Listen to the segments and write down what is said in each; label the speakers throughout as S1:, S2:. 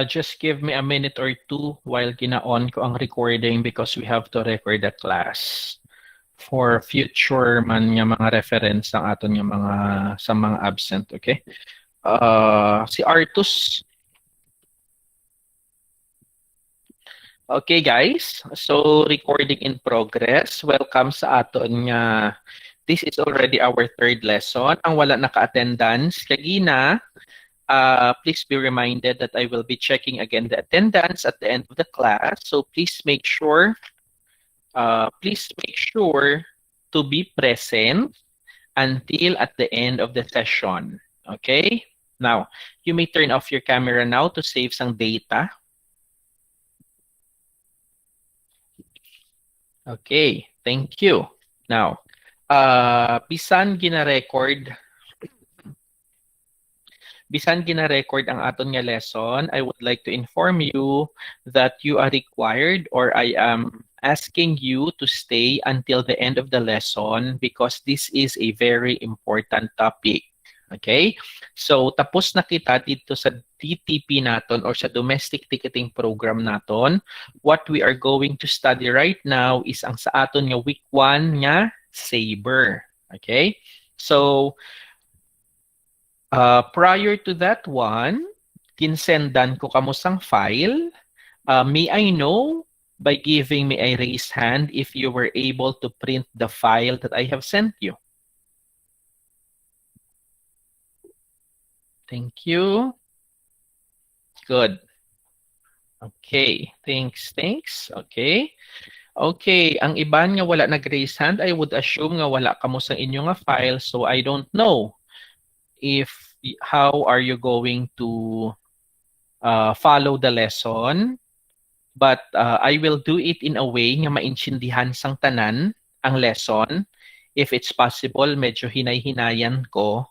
S1: Just give me a minute or two while gina-on ko ang recording because we have to record the class for future man nga mga reference ng aton nga mga sa mga absent, okay? Si Artus. Okay guys, so recording in progress. Welcome sa aton nga. This is already our third lesson. Ang wala naka-attendance kagina. Please be reminded that I will be checking again the attendance at the end of the class. So please make sure to be present until at the end of the session. Okay? Now, you may turn off your camera now to save some data. Okay, thank you. Now, bisan gina-record ang aton nga lesson, I would like to inform you that you are required, or I am asking you to stay until the end of the lesson because this is a very important topic. Okay? So, tapos na kita dito sa DTP naton or sa domestic ticketing program naton. What we are going to study right now is ang sa aton nga week 1 nga Saber. Okay? So, prior to that one, kinsendan ko kamusang file. May I know by giving me a raised hand if you were able to print the file that I have sent you? Thank you. Good. Okay, thanks. Okay. Okay, ang iban nga wala nag-raise hand, I would assume nga wala kamo sa inyo nga file, so I don't know how are you going to follow the lesson, but I will do it in a way nga maintindihan sang tanan ang lesson. If it's possible, medyo hinay-hinayan ko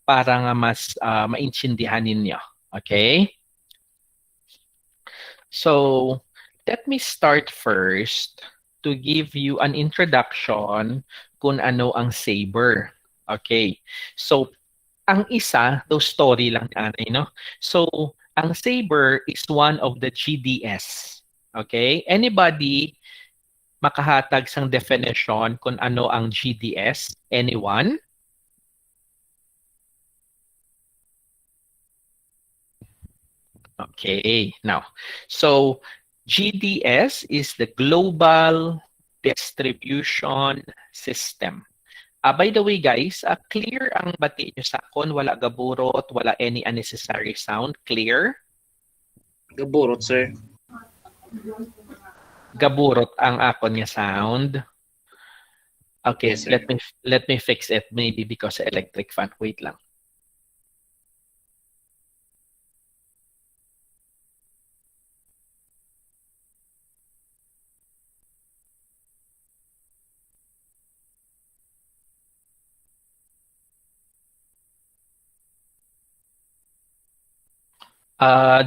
S1: para nga mas maintindihan ninyo. Okay? So, let me start first to give you an introduction kung ano ang Saber. Okay? So, ang isa, those story lang anay, no? So, ang Saber is one of the GDS. Okay? Anybody makahatag sang definition kung ano ang GDS? Anyone? Okay, now, so GDS is the Global Distribution System. By the way, guys, clear ang bati nyo sa akon. Wala gaburot, wala any unnecessary sound. Clear?
S2: Gaburot, sir.
S1: Gaburot ang akon nga sound. Okay, yes, let me fix it maybe because of electric fan. Wait lang.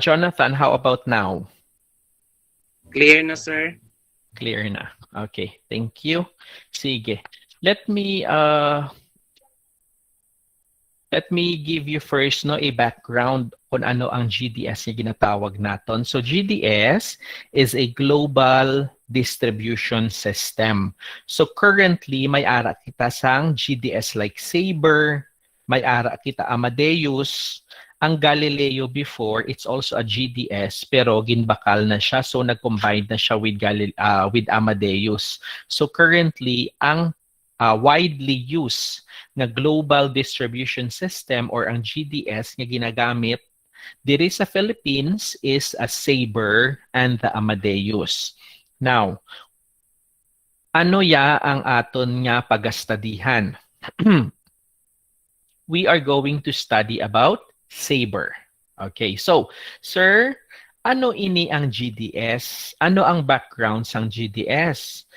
S1: Jonathan, how about now?
S2: Clear na, sir.
S1: Clear na. Okay, thank you. Sige. Let me give you first a background kung ano ang GDS na ginatawag naton. So GDS is a global distribution system. So currently may ara kita sang GDS like Saber, may ara kita Amadeus. Ang Galileo before, it's also a GDS, pero ginbakal na siya, so nag-combine na siya with Amadeus. So currently, ang widely used na global distribution system or ang GDS nga ginagamit diri sa Philippines is a Saber and the Amadeus. Now, ano ya ang aton nga pagastadihan? We are going to study about Saber. Okay, so, sir, ano ini ang GDS? Ano ang background sang GDS?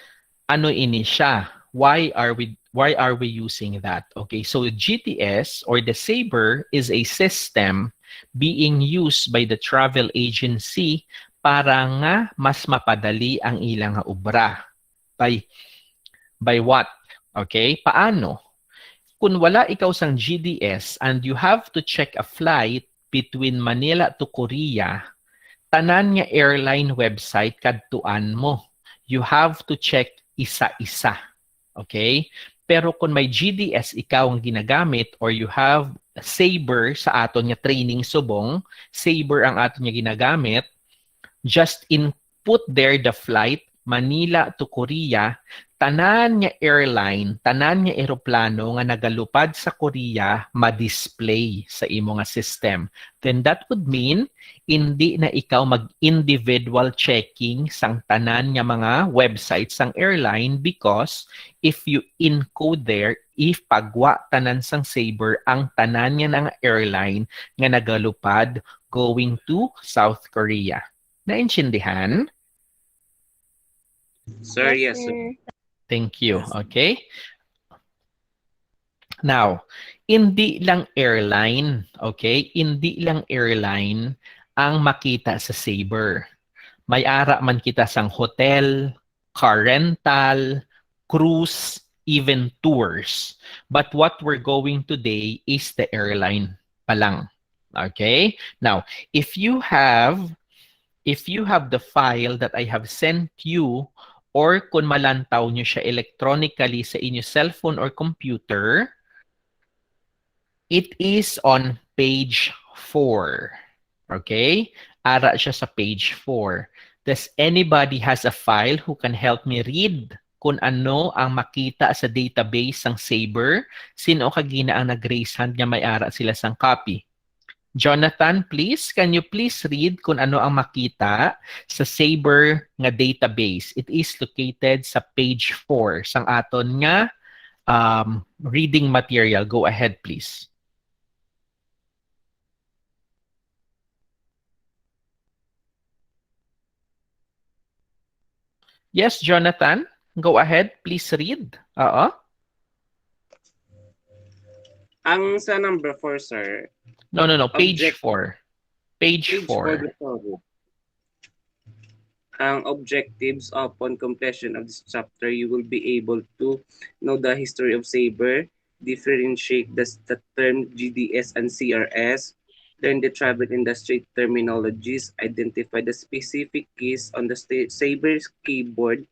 S1: Ano ini siya? Why are we using that? Okay, so GDS or the Saber is a system being used by the travel agency para nga mas mapadali ang ilang obra. By what? Okay, paano? Kung wala ikaw sang GDS and you have to check a flight, between Manila to Korea, tanan nga airline website kadtuan mo. You have to check isa-isa. Okay? Pero kung may GDS ikaw ang ginagamit or you have Sabre sa aton nga training subong, Sabre ang aton nga ginagamit, just input there the flight Manila to Korea, tanan nga airline, tanan nga eroplano nga nagalupad sa Korea ma-display sa imo nga system. Then that would mean hindi na ikaw mag-individual checking sang tanan nga mga websites sang airline because if you encode there, if pagwa tanan sang Sabre ang tanan nga ng airline nga nagalupad going to South Korea. Naintindihan?
S2: Sir, yes, sir.
S1: Thank you. Okay? Now, hindi lang airline, okay? Hindi lang airline ang makita sa Sabre. May ara man kita sang hotel, car rental, cruise, even tours. But what we're going today is the airline pa lang. Okay? Now, if you have the file that I have sent you or kung malantaw nyo siya electronically sa inyo cellphone or computer, it is on page 4. Okay? Ara siya sa page 4. Does anybody has a file who can help me read kung ano ang makita sa database ng Sabre? Sino kagina ang nag-raise hand nga may ara sila sang copy? Jonathan, please, can you please read kung ano ang makita sa Sabre nga database? It is located sa page 4 sang aton nga reading material. Go ahead, please. Yes, Jonathan, go ahead. Please read.
S2: Ang sa number 4, sir.
S1: No. Page 4. Page 4.
S2: Ang objectives upon completion of this chapter, you will be able to know the history of Sabre, differentiate the term GDS and CRS, learn the travel industry terminologies, identify the specific keys on the Sabre's keyboard,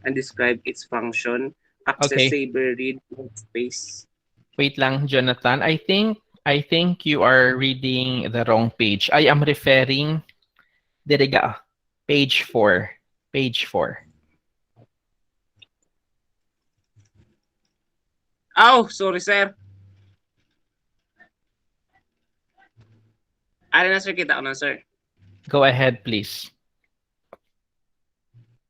S2: and describe its function, access
S1: Okay.
S2: Sabre read space.
S1: Wait lang, Jonathan. I think you are reading the wrong page. I am referring diriga. Page 4. Page 4.
S2: Oh, sorry, sir. Ano na, sir? Kita ko na, sir.
S1: Go ahead, please.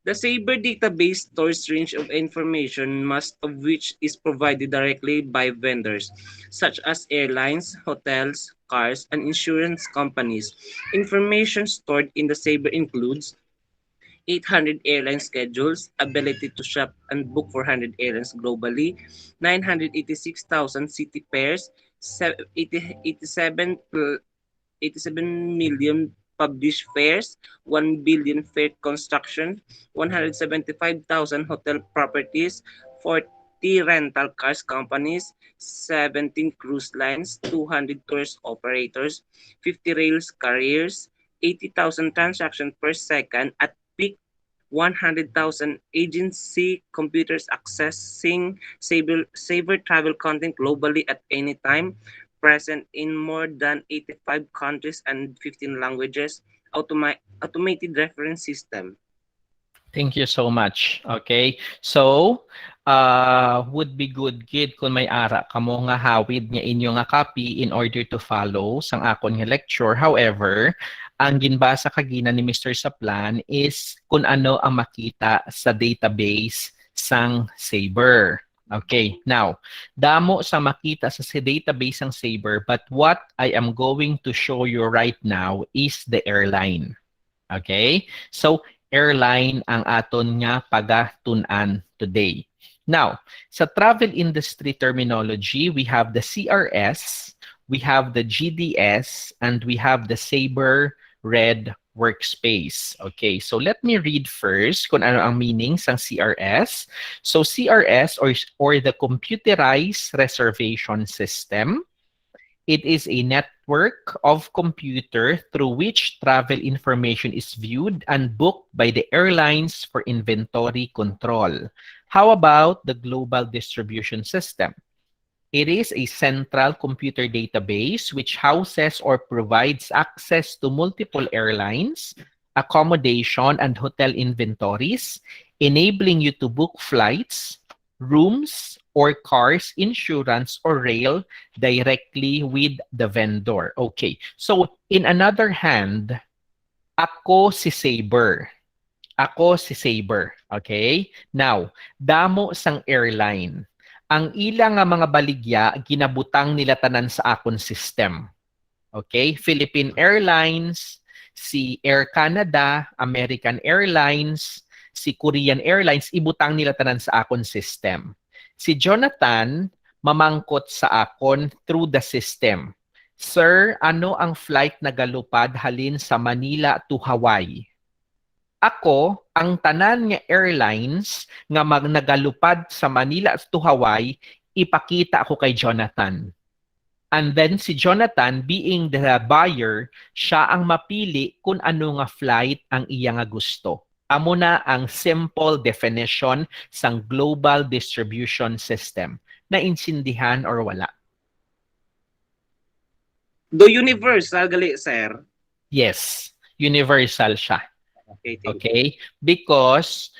S2: The Sabre database stores range of information, most of which is provided directly by vendors, such as airlines, hotels, cars, and insurance companies. Information stored in the Sabre includes 800 airline schedules, ability to shop and book 400 airlines globally, 986,000 city pairs, 87 million published fares, 1 billion fare construction, 175,000 hotel properties, 40 rental cars companies, 17 cruise lines, 200 tours operators, 50 rails carriers, 80,000 transactions per second at peak, 100,000 agency computers accessing Sabre travel content globally at any time, present in more than 85 countries and 15 languages, automated reference system.
S1: Thank you so much. Okay? So, would be good gid kung may ara kamo nga hawid nga inyo nga copy in order to follow sang akon nga lecture. However, ang ginbasa kagina ni Mr. Saplan is kung ano ang makita sa database sang Sabre. Okay, now, damo sa makita sa database ng Sabre, but what I am going to show you right now is the airline. Okay? So, airline ang aton nga pagatun-an today. Now, sa travel industry terminology, we have the CRS, we have the GDS, and we have the Sabre Red Workspace. Okay, so let me read first kung ano ang meaning ng CRS. So CRS or the Computerized Reservation System It is a network of computer through which travel information is viewed and booked by the airlines for inventory control. How about the global distribution system? It is a central computer database which houses or provides access to multiple airlines, accommodation, and hotel inventories, enabling you to book flights, rooms, or cars, insurance, or rail directly with the vendor. Okay, so in another hand, ako si Saber. Ako si Saber. Okay? Now, damo sang airline. Ang ilang nga mga baligya, ginabutang nila tanan sa akon system. Okay? Philippine Airlines, si Air Canada, American Airlines, si Korean Airlines, ibutang nila tanan sa akon system. Si Jonathan, mamangkot sa akon through the system. Sir, ano ang flight na galupad halin sa Manila to Hawaii? Ako, ang tanan nga airlines nga nagalupad sa Manila to Hawaii, ipakita ako kay Jonathan. And then si Jonathan, being the buyer, siya ang mapili kung ano nga flight ang iya nga gusto. Amo na ang simple definition sang global distribution system. Naintindihan or wala?
S2: Do universal gali, sir?
S1: Yes, universal siya.
S2: Okay, thank you.
S1: Okay? Because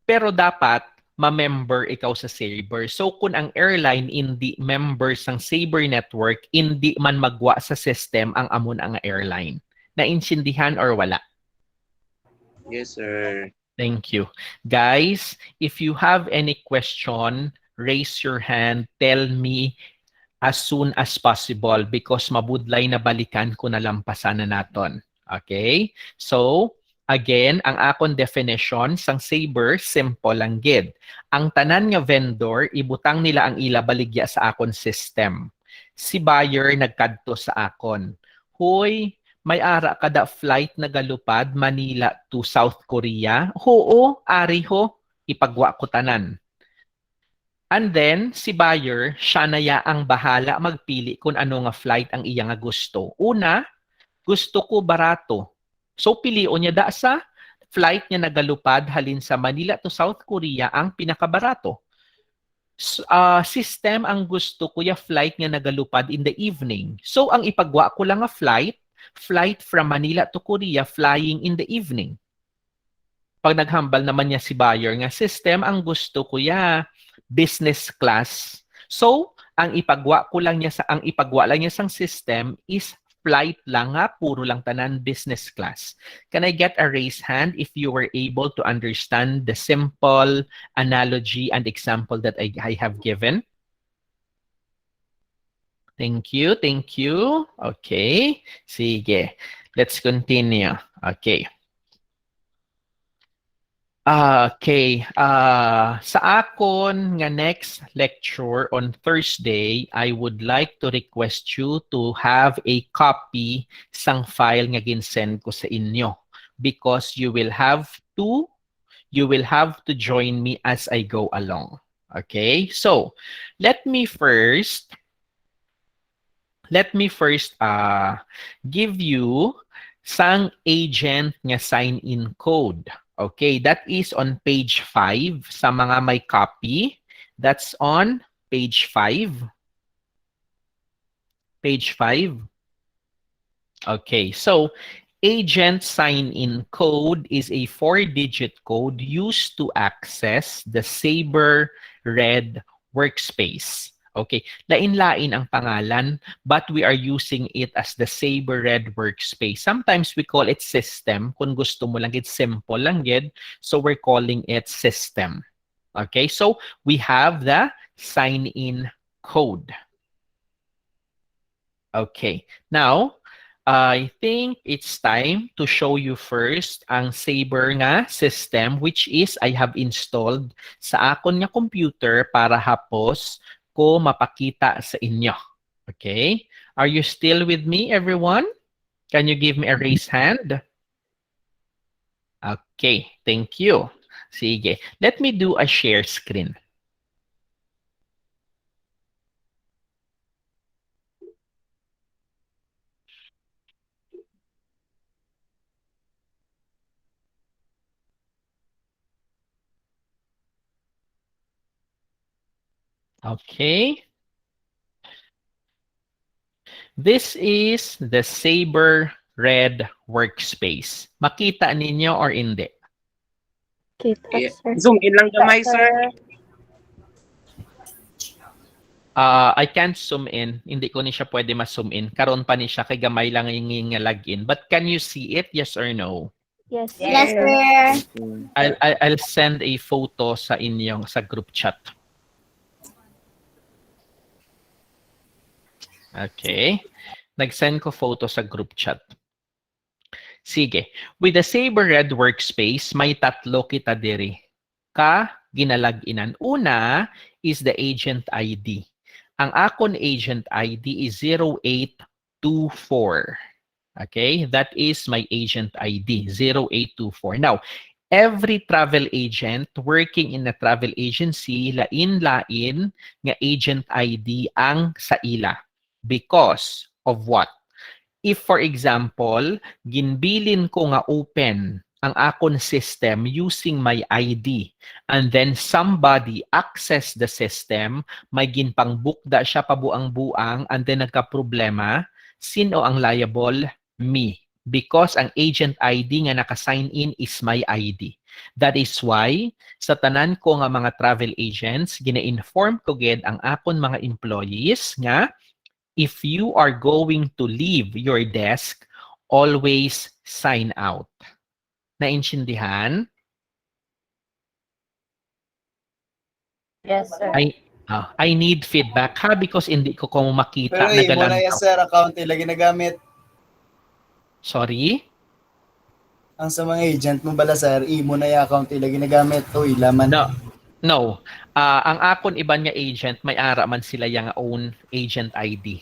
S1: pero dapat ma-member ikaw sa Sabre. So kung ang airline hindi members ng Sabre network, hindi man magwa sa system ang amon ang airline. Naintindihan or wala?
S2: Yes, sir.
S1: Thank you. Guys, if you have any question, raise your hand, tell me as soon as possible because mabudlay na balikan ko na lampasan na naton. Okay? So, again, ang akon definition sang Sabre, simple lang gid. Ang tanan nga vendor, ibutang nila ang ila baligya sa akon system. Si buyer nagkadto sa akon. Hoy, may ara kada flight na galupad Manila to South Korea? Oo, ari ho, ipagwa ko tanan. And then, si buyer, siya na ang bahala magpili kung ano nga flight ang iya nga gusto. Una, gusto ko barato. So, pilion niya da sa flight niya nagalupad halin sa Manila to South Korea ang pinakabarato. System ang gusto ko ya flight niya nagalupad in the evening. So, ang ipagwa ko lang nga flight from Manila to Korea flying in the evening. Pag naghambal naman niya si buyer nga system, ang gusto ko ya business class. So, ang ipagwa lang niya sang system is flight lang nga, puro lang tanan business class. Can I get a raise hand if you were able to understand the simple analogy and example that I have given? Thank you, thank you. Okay, sige. Let's continue. Okay. Okay. Sa akon nga next lecture on Thursday, I would like to request you to have a copy sang file nga ginsend ko sa inyo because you will have to join me as I go along. Okay? So, let me first give you sang agent nga sign-in code. Okay, that is on page 5 sa mga may copy. That's on page 5. Page 5. Okay, so agent sign-in code is a 4-digit code used to access the Sabre Red workspace. Okay, lain-lain ang pangalan, but we are using it as the Sabre Red workspace. Sometimes we call it system. Kung gusto mo lang, it's simple lang yun. So we're calling it system. Okay, so we have the sign-in code. Okay, now, I think it's time to show you first ang Sabre nga system, which is I have installed sa akon nga computer para hapos ko mapakita sa inyo. Okay? Are you still with me, everyone? Can you give me a raise hand? Okay, thank you. Sige. Let me do a share screen. Okay. This is the Saber Red workspace. Makita ninyo or hindi?
S3: Kita,
S2: Yeah.
S3: sir.
S2: Zoom in lang gamay, sir.
S1: I can't zoom in. Hindi ko ni siya pwede ma-zoom in. Karon pa ni siya kay gamay lang yung login. But can you see it? Yes or no?
S3: Yes, sir.
S4: Yes, sir.
S1: I'll send a photo sa inyong sa group chat. Okay. Nag-send ko photo sa group chat. Sige. With the Saber Red workspace, may tatlo kita diri ka ginalag'inan. Una is the agent ID. Ang akon agent ID is 0824. Okay? That is my agent ID, 0824. Now, every travel agent working in a travel agency, lain-lain nga agent ID ang sa ila. Because of what? If, for example, ginbilin ko nga open ang akon system using my ID and then somebody access the system, may ginpangbukda siya pabuang-buang and then nagka-problema, sino ang liable? Me. Because ang agent ID nga naka-sign in is my ID. That is why, sa tanan ko nga mga travel agents, gina-inform ko gid ang akon mga employees nga if you are going to leave your desk, always sign out. Naintindihan?
S3: Yes, sir.
S1: I need feedback ha because hindi ko makita.
S5: Pero mo na yan, sir, account nila ginagamit.
S1: Sorry?
S5: Ang sa mga agent mo bala, sir, mo na yung account nila ginagamit. Uy, laman.
S1: No. Ang akon iban nga agent, may ara man sila yung own agent ID.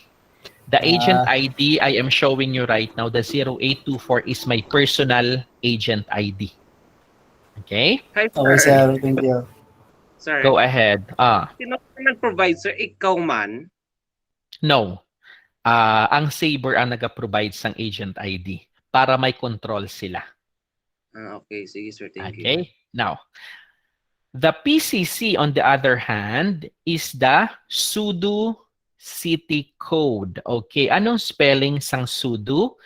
S1: The agent ID I am showing you right now, the 0824 is my personal agent ID. Okay?
S2: Hi, sir.
S5: Okay, sir. Thank you.
S2: Sir,
S1: Go ahead.
S2: sino nag-provide, sir? Ikaw man?
S1: No. Ang Saber ang nag-provide sang agent ID para may control sila.
S2: Okay, sige, sir. Thank you.
S1: Okay? Now, the PCC on the other hand is the pseudo city code. Okay, anong spelling sang pseudo?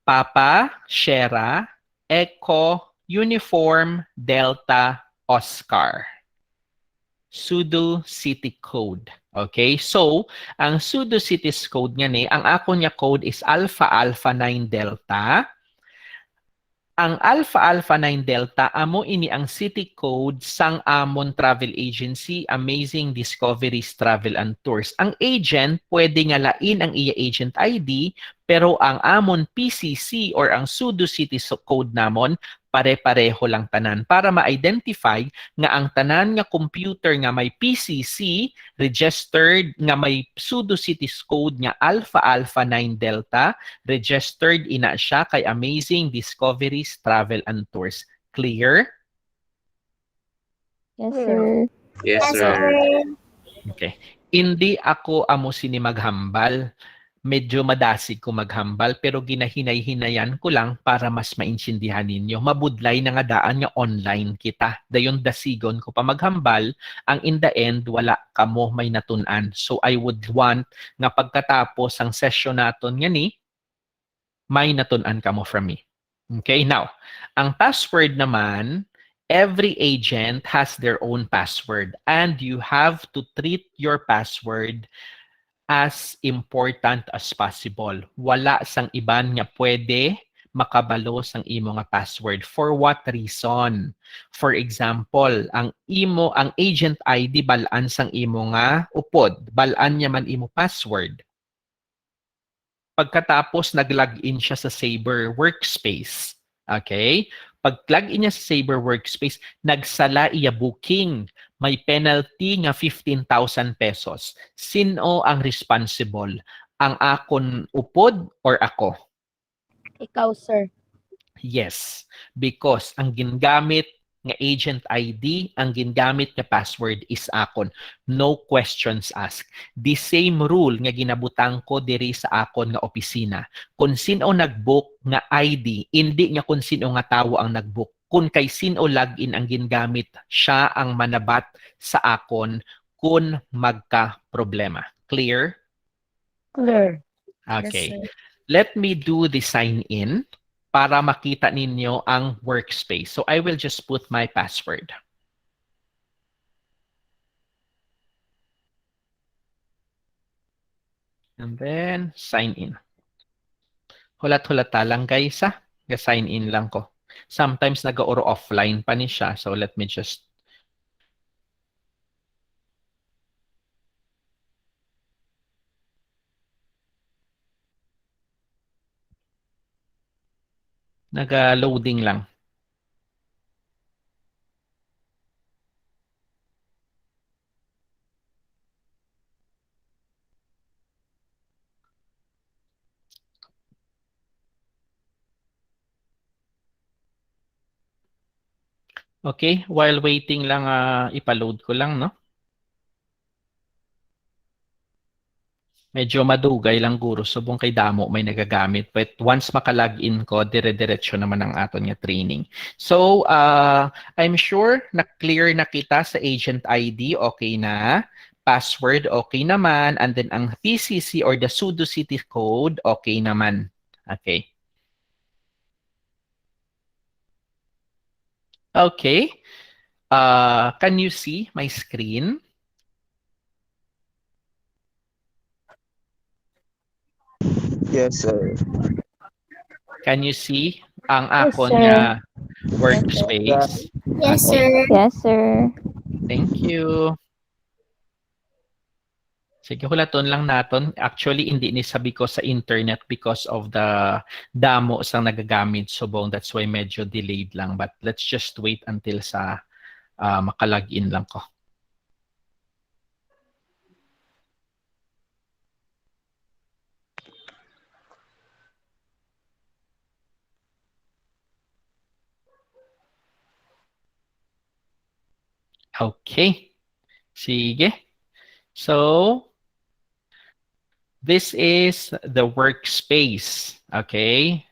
S1: Papa, Sierra, Echo, Uniform, Delta, Oscar. Pseudo city code. Okay, so ang pseudo cities code nga ni, ang ako niya code is Alpha Alpha 9 Delta. Ang Alpha Alpha 9 Delta amo ini ang city code sang amon travel agency Amazing Discoveries Travel and Tours. Ang agent pwede nga lain ang iya agent ID pero ang amon PCC or ang pseudo city code namon pare-pareho lang tanan para ma-identify nga ang tanan nga computer nga may PCC registered nga may pseudo city code nga Alpha Alpha 9 Delta registered ina siya kay Amazing Discoveries Travel and Tours. Clear?
S3: Yes, sir.
S2: Yes,
S4: Yes,
S2: sir.
S4: sir.
S1: Okay. Hindi ako amo sini maghambal. Medyo madasig ko maghambal pero ginahinay-hinayan ko lang para mas maintindihan ninyo. Mabudlay na nga daan nga online kita. Dayon dasigon ko pa maghambal, ang in the end wala kamo may natunan. So I would want nga pagkatapos ang session naton nga ni may natunan kamo from me. Okay, now, ang password naman, every agent has their own password and you have to treat your password as important as possible. Wala sang iban nga pwede makabalo sang imo nga password. For what reason? For example, ang agent ID balaan sang imo nga upod, balaan niya man imo password. Pagkatapos nag-login siya sa Saber Workspace. Okay? Pag-login niya sa Saber Workspace, nagsala iya booking. May penalty nga 15,000 pesos. Sino ang responsible? Ang akon upod or ako?
S3: Ikaw, sir.
S1: Yes. Because ang gingamit nga agent ID, ang gingamit nga password is akon. No questions asked. The same rule nga ginabutang ko diri sa akon nga opisina. Kung sino nag-book nga ID, hindi nga kung sino nga tawo ang nag-book. Kung kay sino login ang gingamit, siya ang manabat sa akon kung magka-problema. Clear?
S3: Clear.
S1: Okay.
S3: Yes, sir.
S1: Let me do the sign in para makita ninyo ang workspace. So I will just put my password. And then sign in. Hulat-hulata lang guys ha. Sign in lang ko. Sometimes nag-oro offline pa ni siya. So let me just naga-loading lang. Okay, while waiting lang, ipaload ko lang, no? Medyo madugay lang guro, subong kay damo may nagagamit. But once maka-login ko, dire-diretso naman ang aton nga training. So, I'm sure na clear na kita sa agent ID, okay na. Password, okay naman. And then ang PCC or the pseudo city code, okay naman. Okay. Okay. Can you see my screen?
S4: Yes, sir.
S1: Can you see ang
S3: Yes,
S1: akon
S3: sir.
S1: nga workspace?
S3: Yes,
S1: Okay.
S3: sir. Yes, sir.
S1: Thank you. Sige, hulaton lang naton. Actually, hindi ni sabi ko sa internet because of the damo sang nagagamit subong. That's why medyo delayed lang. But let's just wait until sa makalagin lang ko. Okay. Sige. So, this is the workspace. Okay?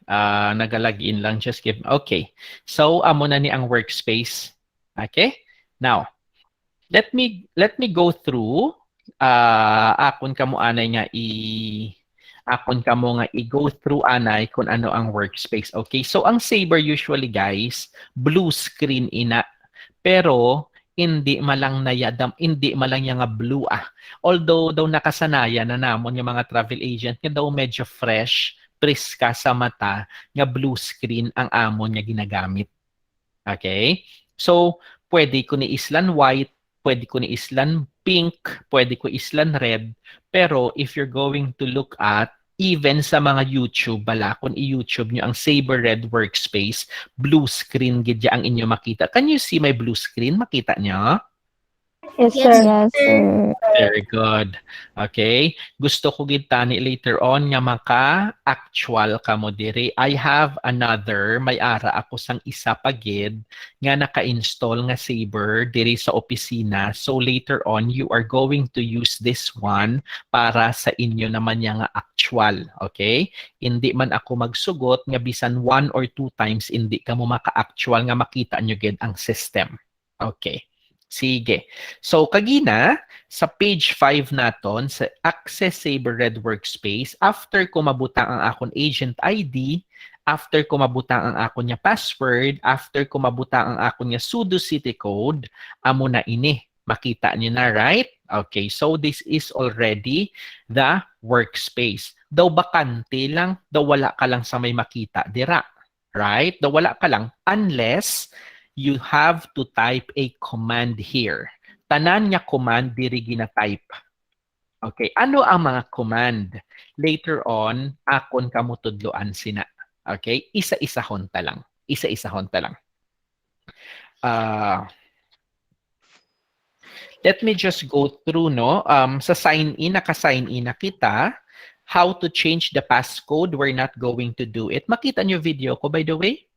S1: Nagalagin lang. Just give. Okay. So, amo na ni ang workspace. Okay? Now, let me go through akon kamo anay nga akon kamo nga i-go through anay kung ano ang workspace. Okay? So, ang Sabre usually guys, blue screen ina. Pero hindi malang hindi malang nga blue Although daw nakasanayan na namon yung mga travel agent nga daw medyo fresh, priska sa mata nga blue screen ang amon nga ginagamit. Okay? So, pwede ko ni islan white, pwede ko ni islan pink, pwede ko islan red, pero if you're going to look at even sa mga YouTube, bala, kung i-YouTube nyo ang Sabre Red Workspace, blue screen gidya ang inyo makita. Can you see my blue screen? Makita nyo?
S3: Yes, sir. Yes, sir.
S1: Very good. Okay. Gusto ko gitani later on nga maka-actual ka mo diri. I have another, may ara ako sang isa pagid nga naka-install nga Sabre diri sa opisina. So later on, you are going to use this one para sa inyo naman nga actual. Okay? Hindi man ako magsugot nga bisan 1 or 2 times hindi ka mo maka-actual nga makita nyo gid ang system. Okay. Sige. So, kagina, sa page 5 naton, sa Access Sabre Red Workspace, after ko mabutang ang akong agent ID, after ko mabutang ang akong niya password, after ko mabutang ang akong niya pseudo city code, amo na ini. Makita niyo na, right? Okay, so this is already the workspace. Daw bakante lang, daw wala ka lang sa may makita, dira. Right? Daw wala ka lang, unless you have to type a command here. Tanan nga command diri gina-type. Okay, ano ang mga command? Later on, akon kamo tudloan sina. Okay, isa-isahon ta lang. Isa-isahon ta lang. Let me just go through sa sign in, naka-sign in na kita. How to change the passcode, we're not going to do it. Makita niyo video ko by the way?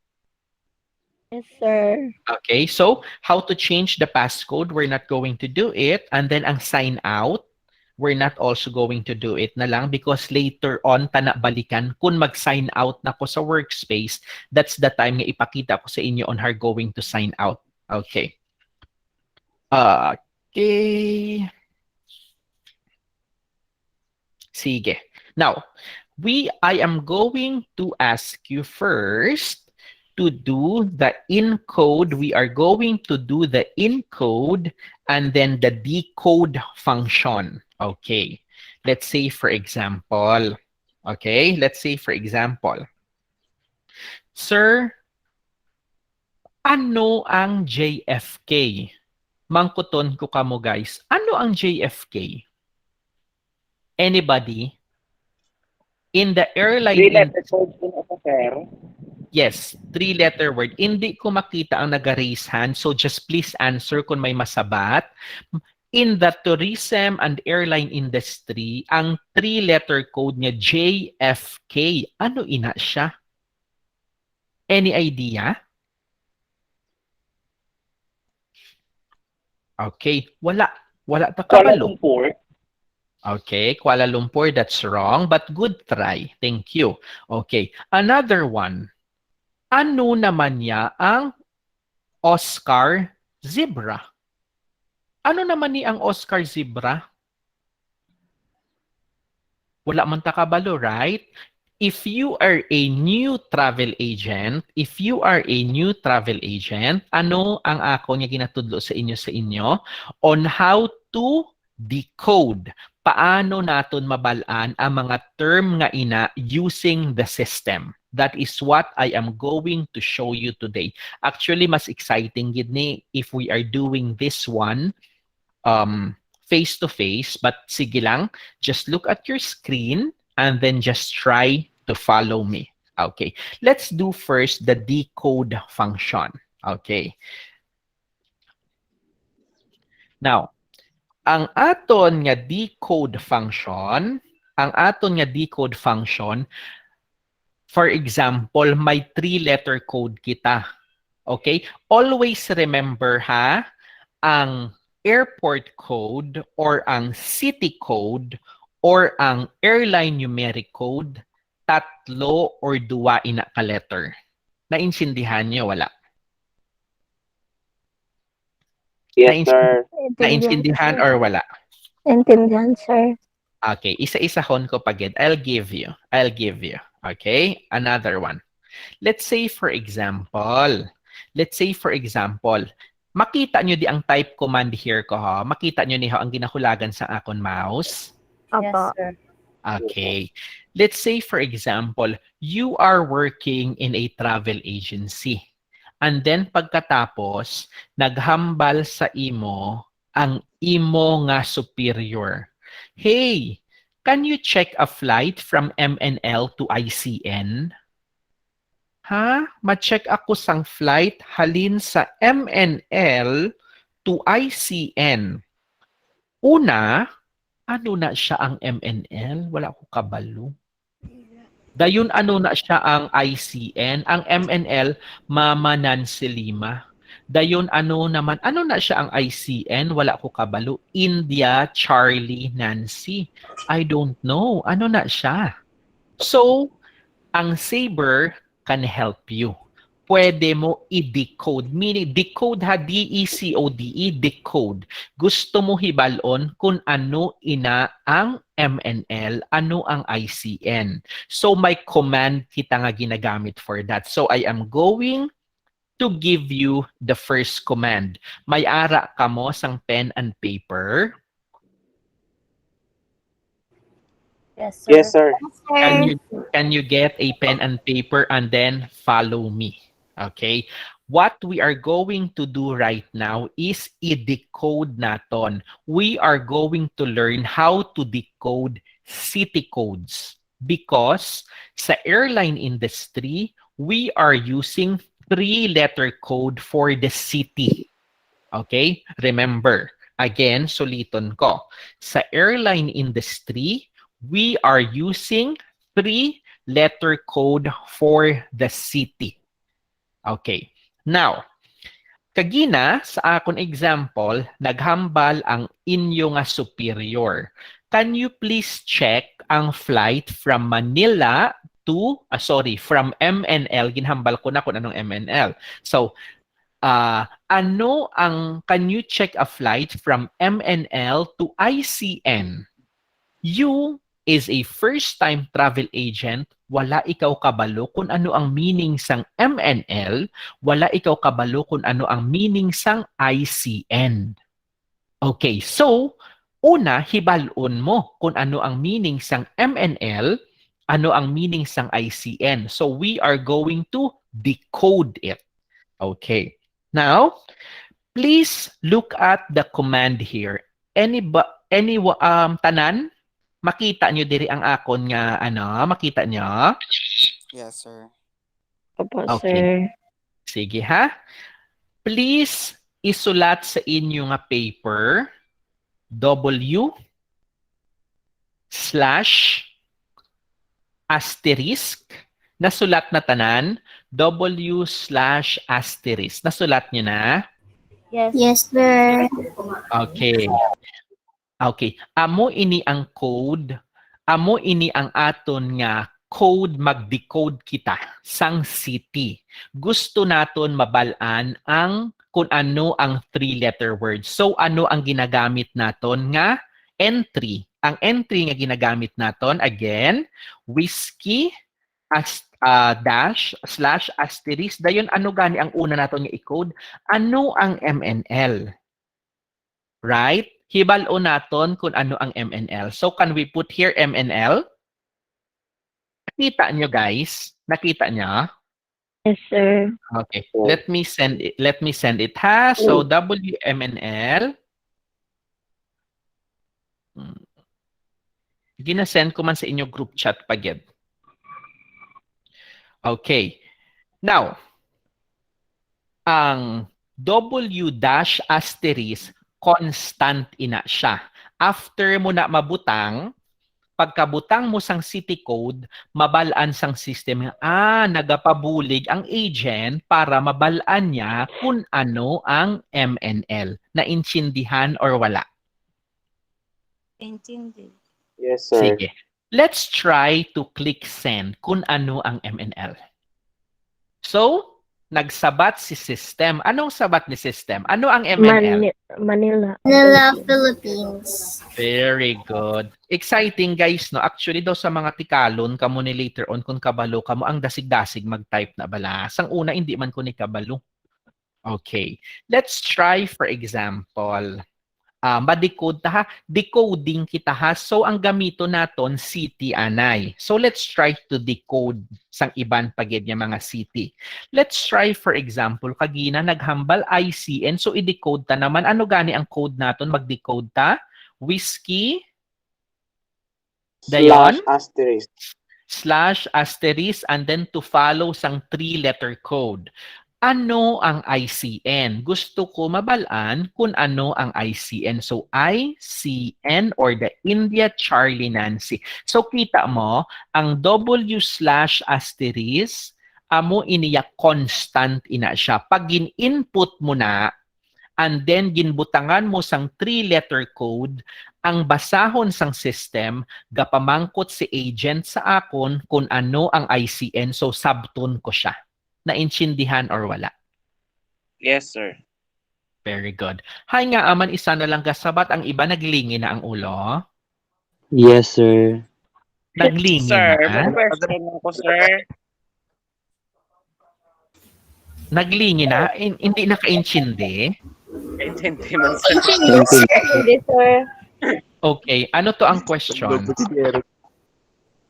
S3: Yes, sir.
S1: Okay, so how to change the passcode, we're not going to do it. And then ang sign out, we're not also going to do it na lang because later on, balikan kung mag-sign out na ko sa workspace, that's the time nga ipakita ko sa inyo on how going to sign out. Okay. Okay. Sige. Now, I am going to ask you first to do the encode. We are going to do the encode and then the decode function. Okay. Let's say for example. Okay, let's say for example. Sir, ano ang JFK? Mangkuton ko kamo guys. Ano ang JFK? Anybody? In the airline
S2: Three-letter code po na sir.
S1: yes, three-letter word. Hindi ko makita ang nag-raise hand, so just please answer kung may masabat. In the tourism and airline industry, ang three-letter code niya JFK. Ano ina siya? Any idea? Okay, wala. Wala ta
S2: Kuala
S1: kabalo.
S2: Lumpur.
S1: Okay, Kuala Lumpur, that's wrong, but good try. Thank you. Okay, another one. Ano naman niya ang Oscar zebra? Ano naman ni ang Oscar zebra? Wala man ta kabalo, right? If you are a new travel agent, ano ang ako niya ginatudlo sa inyo on how to decode. Paano naton mabalaan ang mga term nga ina using the system. That is what I am going to show you today. Actually, mas exciting gid ni if we are doing this one face-to-face, but sige lang, just look at your screen and then just try to follow me. Okay, let's do first the decode function. Okay. Now, ang aton nga decode function, for example, may three-letter code kita. Okay? Always remember ha, ang airport code or ang city code or ang airline numeric code, tatlo or duwa ina ka letter. Naintindihan niyo wala?
S2: Yes, sir.
S1: Naintindihan or wala?
S3: Intindihan, sir.
S1: Okay, isa-isahon ko pagid. I'll give you. Okay? Another one. Let's say for example, makita nyo di ang type command here ko ha. Makita nyo ni ang ginahulagan sa akon mouse.
S3: Opo.
S1: Okay. Let's say for example, you are working in a travel agency. And then pagkatapos, naghambal sa imo ang imo nga superior. Hey, can you check a flight from MNL to ICN? Ha? Ma-check ako sang flight halin sa MNL to ICN. Una, ano na siya ang MNL? Wala ko kabalo. Dayon ano na siya ang ICN? Ang MNL, Mama Nancy Lima. Dayon ano na siya ang ICN? Wala ko kabalo. India Charlie Nancy. I don't know. Ano na siya? So, ang Saber can help you. Pwede mo i-decode. Meaning, decode ha, D-E-C-O-D-E, decode. Gusto mo hibalon kung ano ina ang MNL, ano ang ICN. So, may command kita nga ginagamit for that. So, I am going to give you the first command. May ara ka mo sang pen and paper.
S3: Yes, sir.
S2: Yes, sir.
S1: Can you get a pen and paper and then follow me? Okay? What we are going to do right now is i-decode naton. We are going to learn how to decode city codes because sa airline industry, we are using three-letter code for the city. Okay? Remember, again, suliton ko. Sa airline industry, we are using three-letter code for the city. Okay. Now, kagina sa akon example, naghambal ang inyo nga superior. Can you please check ang flight from Manila to, from MNL, ginhambal ko na kung anong MNL. So, can you check a flight from MNL to ICN? You is a first-time travel agent, wala ikaw kabalo kung ano ang meaning sang MNL, wala ikaw kabalo kung ano ang meaning sang ICN. Okay, so una, hibalon mo kung ano ang meaning sang MNL, ano ang meaning sang ICN. So we are going to decode it. Okay. Now, please look at the command here. Any tanan? Makita nyo diri ang akon nga makita nyo?
S6: Yes, sir.
S3: Opo,
S1: Okay.
S3: sir.
S1: Sige ha. Please isulat sa inyo nga paper W / asterisk. Nasulat na tanan. W / asterisk. Nasulat nyo na?
S3: Yes.
S7: Yes, sir.
S1: Okay. Okay. Amo ini ang code. Amo ini ang aton nga code mag-decode kita sang city. Gusto naton mabalaan ang kung ano ang 3-letter word. So ano ang ginagamit naton nga entry? Ang entry nga ginagamit naton again, whiskey dash / asterisk. Dayon ano gani ang una naton nga i-code? Ano ang MNL? Right? Hibalo naton kung ano ang MNL. So can we put here MNL? Nakita nyo guys? Nakita nyo?
S3: Yes, sir.
S1: Okay. Let me send it ha. So WMNL. Ginasend ko man sa inyo group chat pagid. Okay. Now, ang W dash asterisk constant ina siya. After mo na mabutang, pagkabutang mo sang city code, mabalaan sang system nagapabulig ang agent para mabalaan niya kung ano ang MNL. Naintindihan or wala?
S7: Intindi.
S2: Yes, sir.
S1: Sige. Let's try to click send kung ano ang MNL. So, nagsabat si system. Anong sabat ni system? Ano ang MNL?
S3: Manila.
S7: Manila, Philippines.
S1: Very good. Exciting guys, no? Actually daw sa mga tikalon, kamo ni later on kung kabalo kamo ang dasig-dasig mag-type na bala. Sang una, hindi man ko ni kabalo. Okay. Let's try for example. Ma-decode ta ha. Decoding kita ha. So ang gamito naton city anay. So let's try to decode sang iban pagid nga mga city. Let's try for example kagina naghambal ICN. So i-decode ta naman ano gani ang code naton mag-decode ta? Whiskey dayon / asterisk and then to follow sang 3-letter code. Ano ang ICN? Gusto ko mabalaan kung ano ang ICN. So, ICN or the India Charlie Nancy. So, kita mo, ang W / asterisk, amo iniya constant ina siya. Pag gin-input mo na, and then ginbutangan mo sang 3-letter code, ang basahon sang system, gapamangkot si agent sa akon kung ano ang ICN. So, sabton ko siya. Naintindihan or wala?
S2: Yes, sir.
S1: Very good. Hay nga aman isa na lang kasabat, ang iba naglingi na ang ulo.
S8: Yes, sir.
S1: Naglingi
S2: Sir,
S1: na.
S2: may question ako, sir.
S1: Naglingi na. Hindi nakaintindi.
S2: Intindi man, sir.
S3: Hindi, sir.
S1: Okay. Ano to ang question?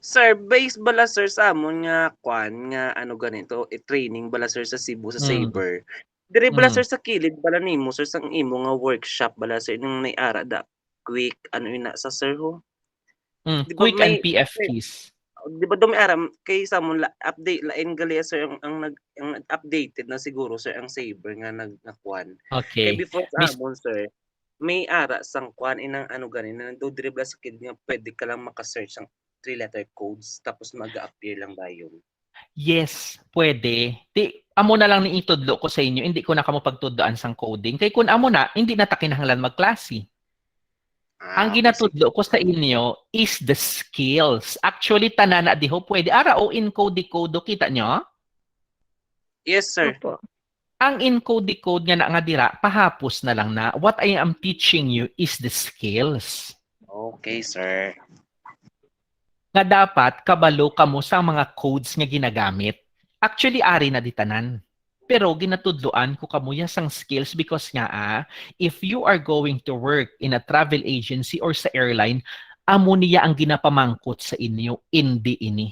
S2: Sir, base bala sir sa amon nga kwan nga ano ganito, training bala sir sa Cebu sa Saber. Dire bala sir sa kilid bala nimo sir sang imo nga workshop bala sir nung naiara da quick ano ina sa sir ho. Di ba
S1: Quick and
S2: may-
S1: PFPs.
S2: Di ba dumi aram kay sa amon update lain gali sir ang updated na siguro sir ang Saber nga nagkwan. Kay
S1: Okay.
S2: before sa
S1: Miss-
S2: amon sir may ara sang kwan inang ano ganin na do dire bala sa kilid nga pwede ka lang maka-search ang 3-letter codes tapos mag-appear lang dayon.
S1: Yes, pwede. Amo na lang ni itudlo ko sa inyo. Hindi ko na kamo pagtudloan sang coding. Kay kun amo na, hindi na ta kinahanglan magklase. Ang ginatudlo ko sa inyo is the skills. Actually, tanana diho pwede. Ara o encode-decode, kita nyo?
S2: Yes, sir.
S3: Opo.
S1: Ang encode-decode nga na nga dira, pahapos na lang na. What I am teaching you is the skills.
S2: Okay, sir.
S1: nga dapat kabalo kamo sa mga codes nga ginagamit. Actually, ari na ditanan. Pero ginatudloan ko kamuya sang skills because nga if you are going to work in a travel agency or sa airline, amo niya ang ginapamangkot sa inyo, hindi ini.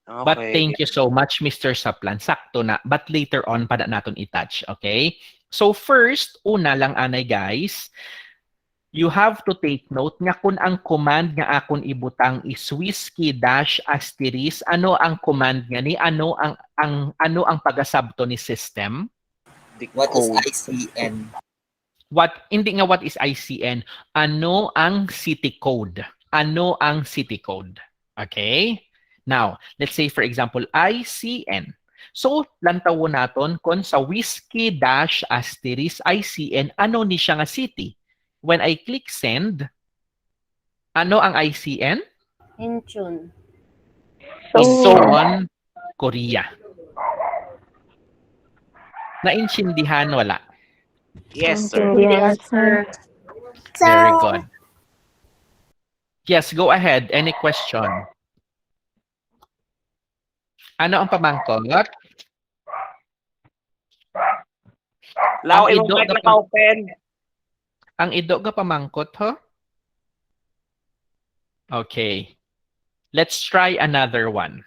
S1: But thank you so much, Mr. Saplan. Sakto na. But later on, pa na natin i-touch. Okay? So first, una lang anay guys, you have to take note nga kung ang command nga akon ibutang is whiskey dash asterisk, ano ang command nga ni, ano ang pagasabto ni system?
S6: What is ICN?
S1: Hindi nga what is ICN, ano ang city code? Ano ang city code? Okay? Now, let's say for example ICN. So, lantawon naton kung sa whiskey dash asterisk ICN, ano ni siya nga city? When I click send, ano ang ICN?
S7: Incheon.
S1: Incheon, Korea. Naintindihan wala?
S2: Yes, sir.
S3: Yes, sir.
S1: Very good. Yes, go ahead. Any question? Ano ang pamangkot?
S2: Lao,
S1: Ang
S2: imong
S1: ido
S2: mic
S1: na
S2: naka-open.
S1: Ang ido ka pamangkot, ho? Okay. Let's try another one.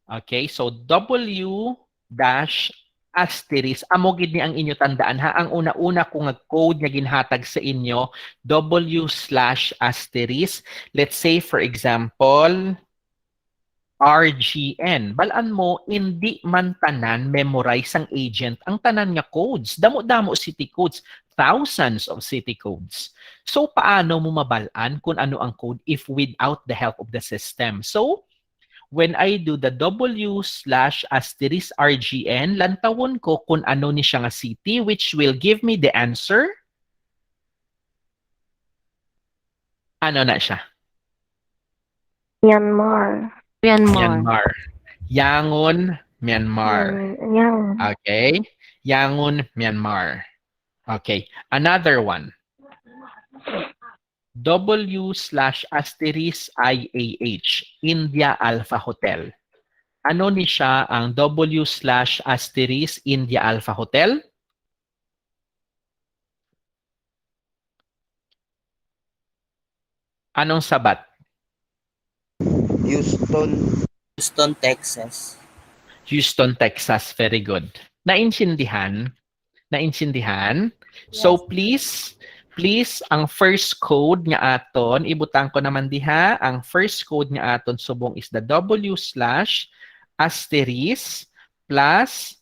S1: Okay, so W dash asterisk. Amo gid ni ang inyo tandaan ha. Ang una-una kung code nga ginhatag sa inyo, W slash asterisk. Let's say for example, RGN. Balaan mo, hindi man tanan memorize ang agent ang tanan nga codes. Damo-damo city codes. Thousands of city codes. So, paano mo mabalaan kung ano ang code if without the help of the system? So, when I do the W slash asterisk RGN, lantawon ko kung ano ni siya nga city, which will give me the answer. Ano na siya?
S3: Myanmar.
S1: Myanmar. Yangon, Myanmar.
S3: Yang.
S1: Okay? Yangon, Myanmar. Okay. Another one. W slash asterisk IAH. India Alpha Hotel. Ano ni siya ang W slash asterisk India Alpha Hotel? Anong sabat?
S6: Houston, Texas.
S1: Houston, Texas. Very good. Naintindihan? Naintindihan? So please, ang first code nga aton, ibutang ko naman diha, ang first code nga aton subong is the W slash asterisk plus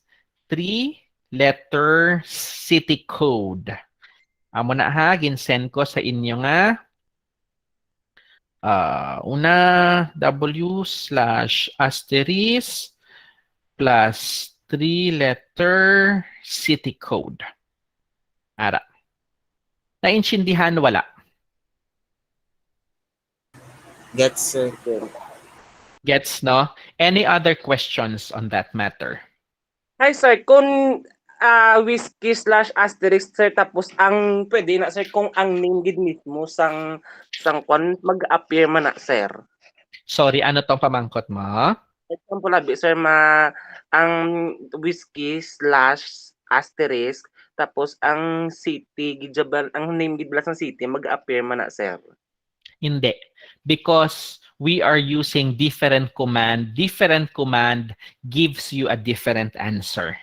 S1: 3-letter city code. Amo na ha, ginsend ko sa inyo nga. Una, W slash asterisk plus 3-letter city code. Ara. Naintindihan wala?
S6: Gets, sir.
S1: Gets, no? Any other questions on that matter?
S2: Hi, sir. Kung whiskey slash asterisk, sir, tapos ang pwede na, sir, kung ang name gid mismo sang kwan mag-appear man na, sir.
S1: Sorry, ano tong pamangkot mo?
S2: Example labi, sir, ang whiskey slash asterisk, tapos ang city, gidjabal, ang name gid bala sang city, mag-appear man na, sir.
S1: Hindi. Because we are using different command. Different command gives you a different answer.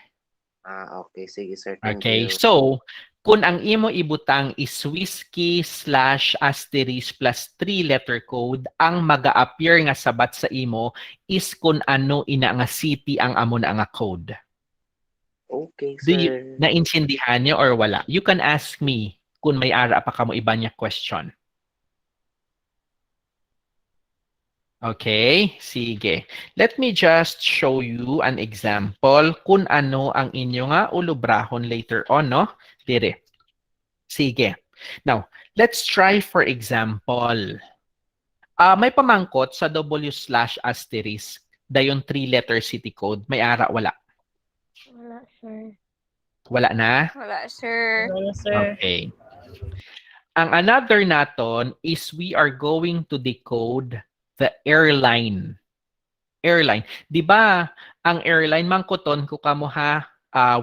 S2: Okay. Sige, sir. Thank
S1: Okay.
S2: you.
S1: So, kung ang imo ibutang is whiskey slash asterisk plus 3-letter code, ang mag-a-appear nga sabat sa imo is kung ano ina nga city ang amo na nga code.
S2: Okay,
S1: Do
S2: sir.
S1: you, naintindihan niyo or wala? You can ask me kung may ara pa kamo iba niya question. Okay, sige. Let me just show you an example kung ano ang inyo nga ulubrahon later on, no? Dire. Sige. Now, let's try for example. May pamangkot sa W slash asterisk, dayon 3-letter city code. May ara, wala?
S3: Wala, sir.
S1: Wala na?
S7: Wala, sir.
S3: Wala, sir.
S1: Okay. Ang another naton is we are going to decode the airline. Airline. Di ba, ang airline, mangkuton ko kamo ha,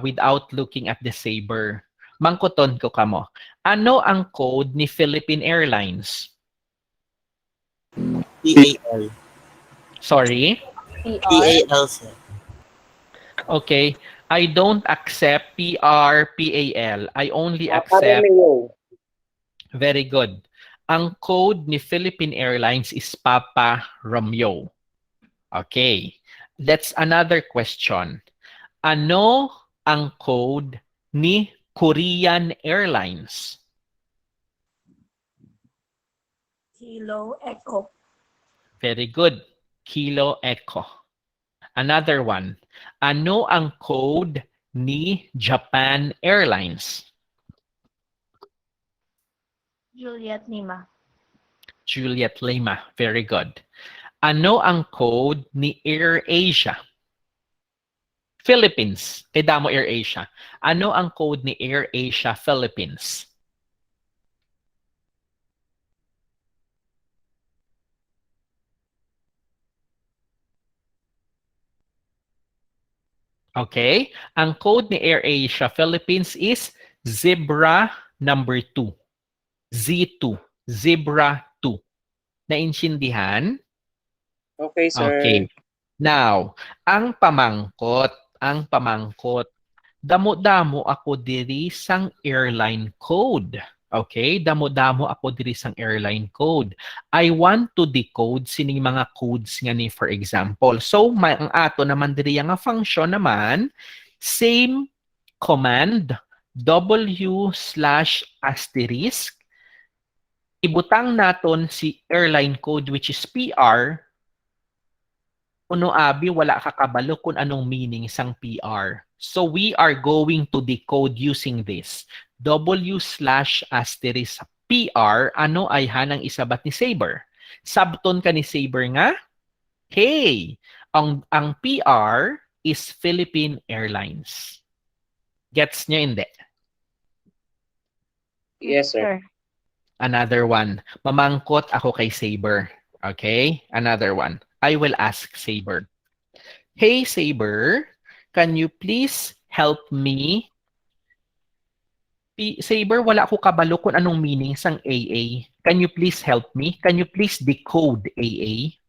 S1: without looking at the saber. Mangkuton ko kamo. Ano ang code ni Philippine Airlines?
S6: PAL.
S1: Sorry?
S6: PAL, sir.
S1: Okay. I don't accept PR, PAL. I only accept... Very good. Ang code ni Philippine Airlines is Papa Romeo. Okay. That's another question. Ano ang code ni Korean Airlines?
S3: Kilo Echo.
S1: Very good. Kilo Echo. Another one. Ano ang code ni Japan Airlines?
S3: Juliet Lima.
S1: Juliet Lima. Very good. Ano ang code ni Air Asia? Philippines. Kaya mo Air Asia. Ano ang code ni Air Asia Philippines? Okay. Ang code ni Air Asia Philippines is Zebra number 2. Z2. Zebra 2. Naintindihan?
S2: Okay, sir.
S1: Okay. Now, ang pamangkot, damo-damo ako diri sang airline code. Okay? Damo-damo ako diri sang airline code. I want to decode sining mga codes nga ni, for example. So, ang ato naman diri nga function naman, same command, W/*, ibutang naton si airline code which is PR. Uno abi wala ka kabalo kung anong meaning sang PR. So we are going to decode using this. W/*PR, ano ay hanang isabat ni Saber? Sabton ka ni Saber nga? Hey, ang PR is Philippine Airlines. Gets niya hindi?
S2: Yes, sir.
S1: Another one. Mamangkot ako kay Saber. Okay? Another one. I will ask Saber. Hey, Saber, can you please help me? Saber, wala ako kabalo kung anong meaning sang AA. Can you please help me? Can you please decode AA?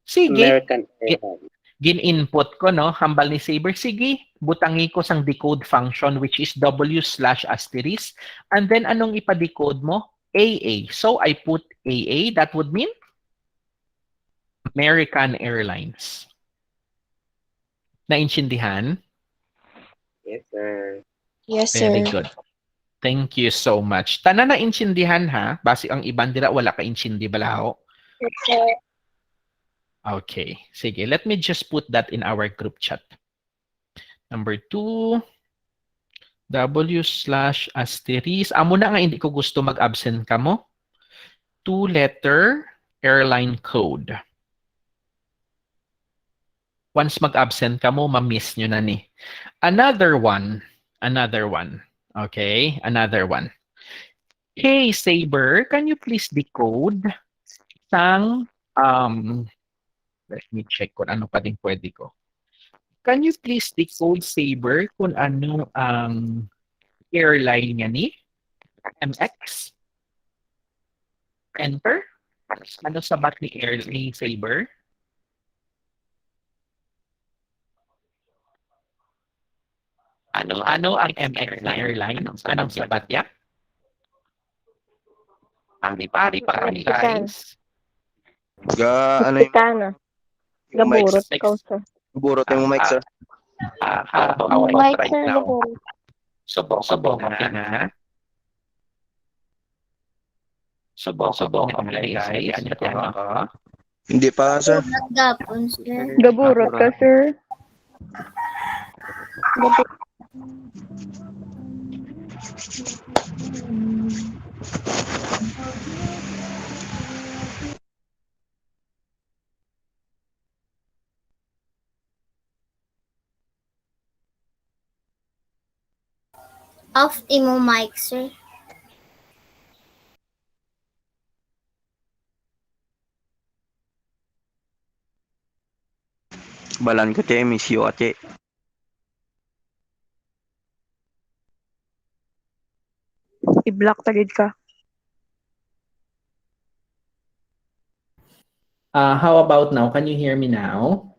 S1: Sige.
S2: American Airlines.
S1: Gin-input ko, no? Hambal ni Saber. Sige, butangi ko sang decode function which is W/*. And then, anong ipa-decode mo? AA. So, I put AA. That would mean American Airlines. Naintindihan?
S2: Yes, sir.
S7: Yes,
S1: Very
S7: sir.
S1: good. Thank you so much. Tanan na intindihan ha? Basi ang iban dira wala ka intindi balaho.
S7: Yes, sir.
S1: Okay. Sige, let me just put that in our group chat. Number 2, W/*. Amo na nga hindi ko gusto mag-absent ka mo. 2-letter airline code. Once mag-absent ka mo, ma-miss nyo na ni. Another one. Okay, another one. Hey, Saber, can you please decode sang, let me check kung ano pa din pwede ko. Can you please decode, Saber, kung ano ang airline niya ni? MX? Enter? Ano sabat ni airline, Saber? Ano ang MX na airline? Anong sabat niya? Ang pari guys.
S4: Ano yung
S3: Mexicana.
S4: mic,
S3: Gaburot
S1: Next.
S3: ko, sir.
S4: Burot yung mic, sir.
S1: How I
S7: Mic,
S1: right
S7: sir.
S1: now?
S7: Gaburot.
S1: Subong na. Subong guys. Ano ako?
S4: Hindi pa, sir.
S7: Nagdapon, sir.
S3: Gaburot ka, sir.
S7: Off imo mic, sir.
S4: Balan ko che, miss you che.
S3: I-block tagid ka.
S1: How about now? Can you hear me now?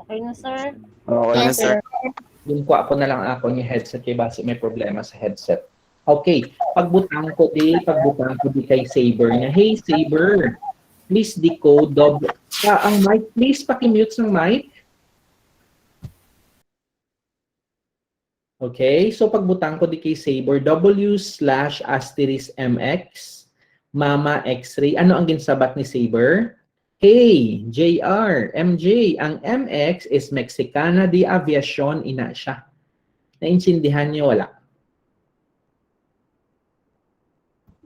S6: Okay na, sir?
S4: Okay na
S7: Yes,
S4: sir.
S7: sir.
S1: Yung ko ako na lang ako yung headset kay base may problema sa headset. Okay, pagbutang ko di kay Saber niya. Hey Saber, please decode double. Ang mic, please paki-mute ng mic. Okay, so pagbutang ko di kay Saber, W/*MX, Mama X-ray. Ano ang ginsabat ni Saber? Hey, JR, MJ, ang MX is Mexicana de Aviación, ina siya. Naintindihan niyo wala?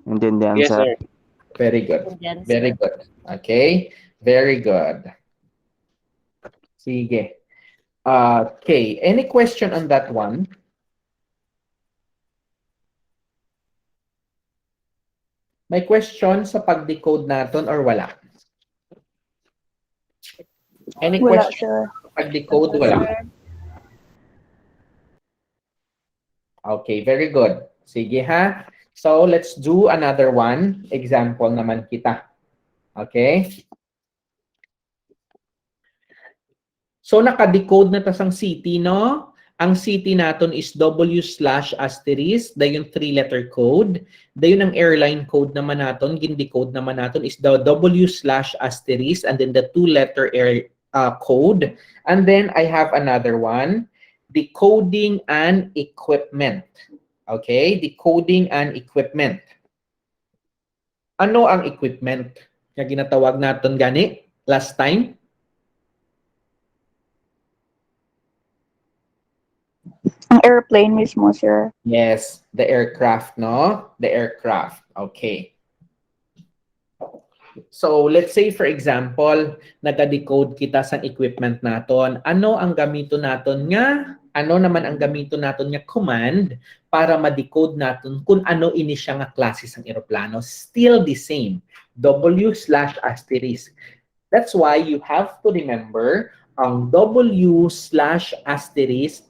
S4: Intindihan
S2: Yes,
S4: sir.
S2: sir.
S1: Very good.
S6: Yan, sir.
S1: Very good. Okay? Very good. Sige. Okay. Any question on that one? May question sa pag-decode natin or wala? Any
S3: Wala,
S1: question
S3: sir.
S1: sa pag-decode? Wala. Okay, very good. Sige ha. So, let's do another one. Example naman kita. Okay? So, naka-decode na tas ang city, no? Ang city natin is W/*, dayon 3-letter code. Dayon ang airline code naman natin, gin-decode naman natin is the W/*, and then the 2-letter air code. And then, I have another one, decoding and equipment. Okay? Decoding and equipment. Ano ang equipment? Kaya ginatawag natin gani last time?
S3: Ang airplane mismo, sir.
S1: Yes, the aircraft, no? The aircraft. Okay. So, let's say for example, nag-decode kita sa equipment naton. Ano ang gamito naton nga? Ano naman ang gamito naton nga command para ma-decode naton kung ano ini siya nga klase sang eroplano? Still the same. W/*. That's why you have to remember ang W/*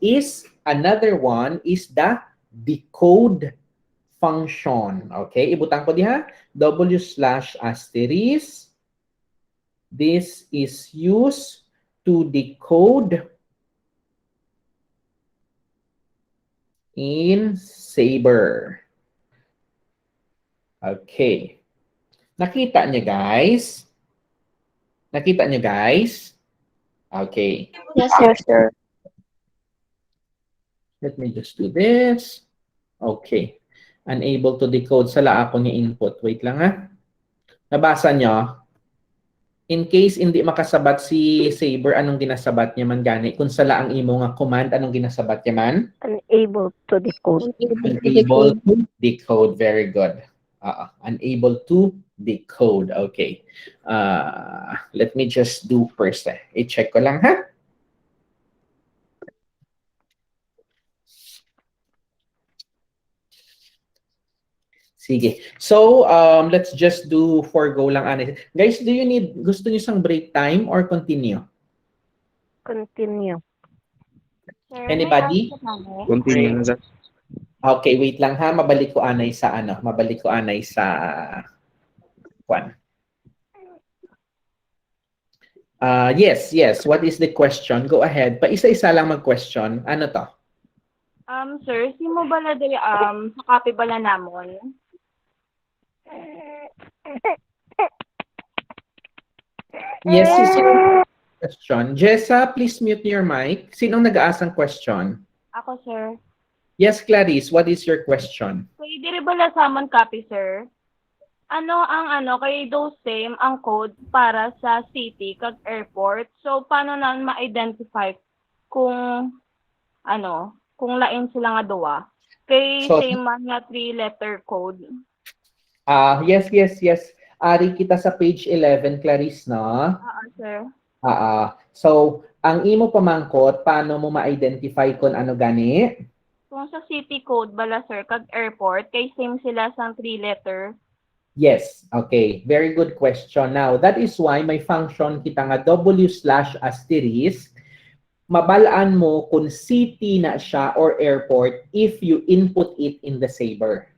S1: is another one is the decode function. Okay, ibutang ko diha. W/*. This is used to decode in Saber. Okay. Nakita niyo guys? Nakita niyo guys? Okay.
S3: Yes, sir.
S1: Let me just do this. Okay. Unable to decode. Sala ako ni input. Wait lang ha. Nabasa nyo? In case hindi makasabat si Saber, anong ginasabat niya man gani? Kung sala ang imo nga command, anong ginasabat niya man?
S3: Unable to decode.
S1: Unable to decode. Very good. Unable to decode. Okay. Let me just do first. I-check ko lang ha. Sige. So, let's just do forgo lang. Guys, gusto niyo sang break time or continue?
S3: Continue.
S1: Anybody?
S4: Continue na sir.
S1: Okay, wait lang ha. Mabalik ko anay sa kwan. Yes. What is the question? Go ahead. Paisa-isa lang mag-question. Ano to?
S9: Sir, si mo bala day sa copy bala namon?
S1: Yes, question. Jessa, please mute your mic. Sinong nag-aasang question?
S9: Ako, sir.
S1: Yes, Clarice, what is your question?
S9: Kay diri bala sa amon copy, sir. Ano ang kay those same ang code para sa city kag airport. So paano na ma-identify kung kung lain sila nga duwa? Kay
S1: So,
S9: same man nga 3-letter code.
S1: Yes. Ari kita sa page 11, Clarice, no?
S9: Sir.
S1: So, ang imo pamangkot, paano mo ma-identify kung ano gani?
S9: Kung sa city code bala, sir, kag airport, kay same sila sa 3-letter.
S1: Yes, okay. Very good question. Now, that is why may function kita nga W/**. Mabalaan mo kung city na siya or airport if you input it in the saver.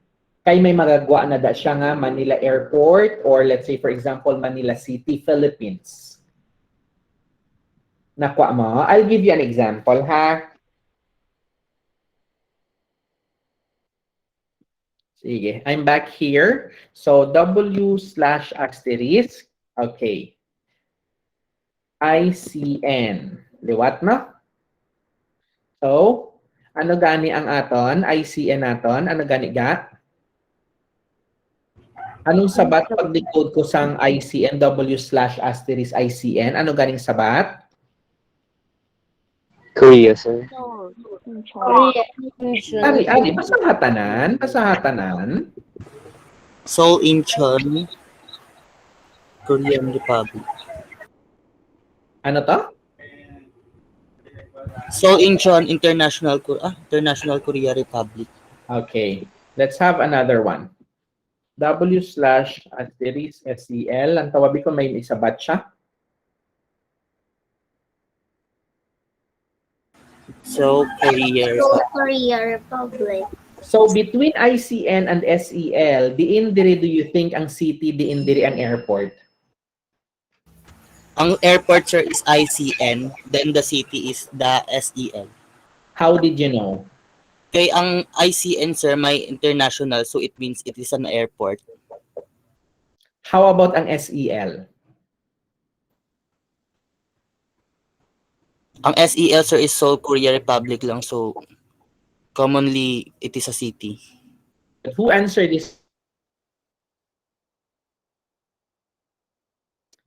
S1: Kay may magagawa na da siya nga Manila Airport or let's say for example Manila City, Philippines. Nakuha mo? I'll give you an example ha. Sige, I'm back here. So W/**. Okay. ICN. Liwat no? So, ano gani ang aton? ICN naton? Ano gani ga? Anong sabat pag decode ko sang ICN W/**ICN? Ano ganing sabat?
S8: Korea, sir.
S7: Korea.
S1: Ari, pasahatanan, pasahatanan.
S10: Seoul, Incheon, Korean Republic.
S1: Ano to?
S10: Seoul, Incheon, International Korea Republic.
S1: Okay. Let's have another one. W/*SEL. Ang tawabi ko may isabat siya.
S10: So,
S7: Korea Republic.
S1: So, between ICN and SEL, diin diri do you think ang city, diin diri ang airport?
S10: ang airport, sir, is ICN, then the city is the SEL.
S1: How did you know?
S10: Kay ang ICN, sir, may international, so it means it is an airport.
S1: How about ang SEL?
S10: Ang SEL, sir, is Seoul, Korea Republic lang, so commonly it is a city.
S1: Who answered this?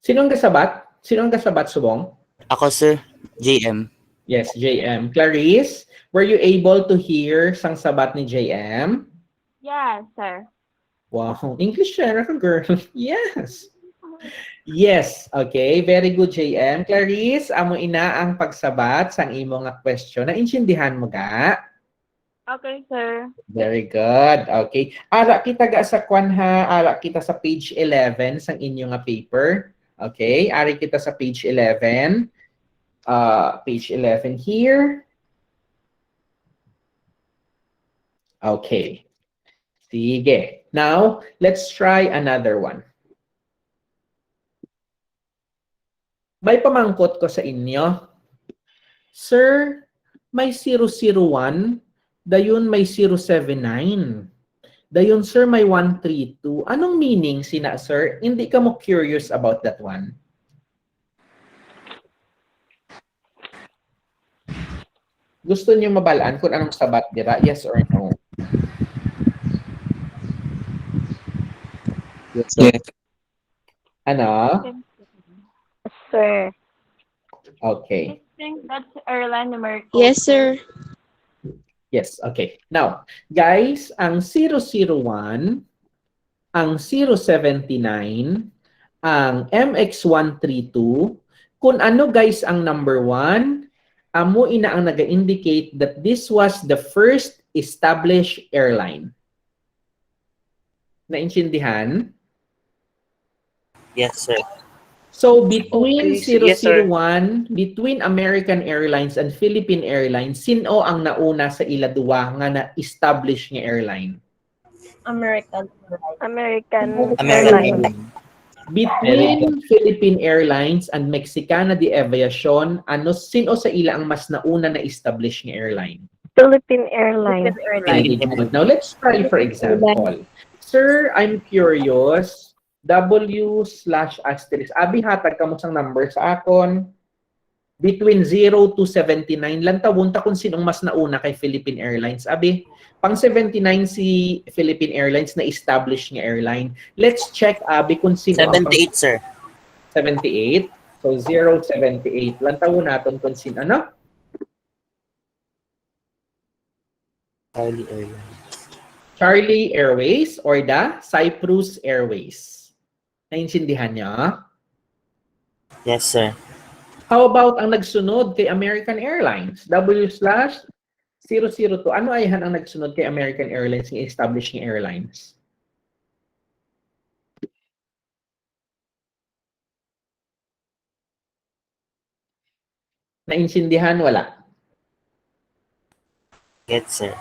S1: Sinong kasabat? Sinong kasabat, Subong?
S10: Ako, sir, JM.
S1: Yes, JM. Clarice, were you able to hear sang sabat ni JM?
S9: Yes, sir.
S1: Wow, English siya, girl. Yes. Yes, okay. Very good, JM. Clarice, amo ina ang pagsabat sang imo nga question. Naintindihan mo ga?
S9: Okay, sir.
S1: Very good. Okay. Ara kita ga sa kwan ha, ara kita sa page 11 sang inyo nga paper. Okay, ari kita sa page 11. Page 11 here. Okay. Sige. Now, let's try another one. May pamangkot ko sa inyo. Sir, may 001. Dayon may 079. Dayon, sir, may 132. Anong meaning, sina, sir? Hindi ka mo curious about that one? Gusto niyo mabalaan kung anong sabat dira? Yes or no?
S10: Yes, sir.
S1: Ano?
S3: Sir.
S1: Okay.
S9: I think that's airline numeric.
S7: Yes, sir.
S1: Yes, okay. Now, guys, ang 001, ang 079, ang MX132, kung ano guys ang number 1, amo ina ang naga-indicate that this was the first established airline. Naintindihan?
S10: Yes, sir.
S1: So between
S2: Okay, yes, sir.
S1: 001, between American Airlines and Philippine Airlines, sino ang nauna sa iladuwa nga na-establish nga airline?
S3: American
S10: American
S3: Airlines.
S10: Airlines.
S1: Between Philippine Airlines and Mexicana de Aviación, sino sa ila ang mas nauna na-establish nga airline?
S3: Philippine Airlines.
S1: Very good. Now let's try for example. Sir, I'm curious. W/**. Abi hatag ka mo sang number sa akon. Between 0 to 79 lang tawunta kung sinong mas nauna kay Philippine Airlines. Abi, pang 79 si Philippine Airlines na establish nga airline. Let's check abi kung sino
S10: 78, sir.
S1: 78. So 078. Lang tawon naton kung sino ano?
S10: Charlie Airlines.
S1: Charlie Airways or the Cyprus Airways. Naintindihan niya?
S10: Yes, sir.
S1: How about ang nagsunod kay American Airlines? W/002. Ano ay ang nagsunod kay American Airlines ng established ng airlines? Naintindihan? Wala.
S10: Get, sir.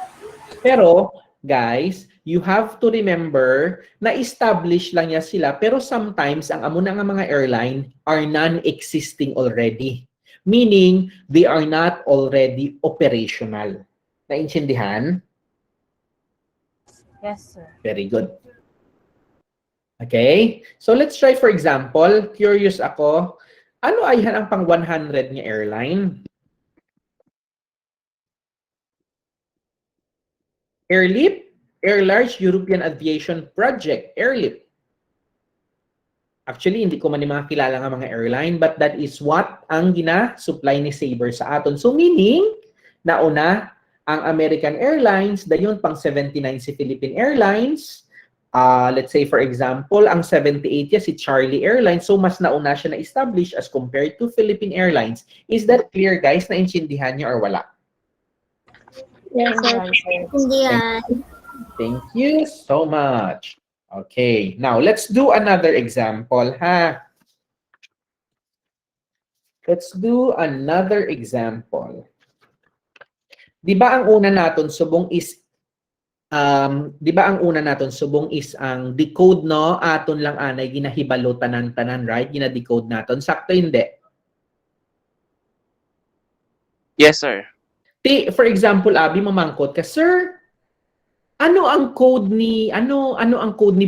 S1: Pero, guys, you have to remember na establish lang niya sila pero sometimes ang amo na nga mga airline are non-existing already. Meaning, they are not already operational. Naintindihan?
S6: Yes, sir.
S1: Very good. Okay? So let's try for example, curious ako, ano ay ang pang 100 niya airline? Airlip, Air Large European Aviation Project, Airlip. Actually, hindi ko man yung mga kilala nga mga airline, but that is what ang gina-supply ni Sabre sa aton. So meaning, nauna ang American Airlines, dayon pang 79 si Philippine Airlines. Let's say for example, ang 78 niya si Charlie Airlines, so mas nauna siya na-establish as compared to Philippine Airlines. Is that clear, guys? Naintindihan niyo or wala?
S7: Yes, sir. Hindi yan.
S1: Thank you so much. Okay, now let's do another example, ha? Let's do another example. Di ba ang una naton subong is ang decode, no? Aton lang anay ginahibalo tanan-tanan, right? Gina-decode naton. Sakto hindi?
S2: Yes, sir.
S1: For example, Abi, mamangkot ka, sir, ano ang code ni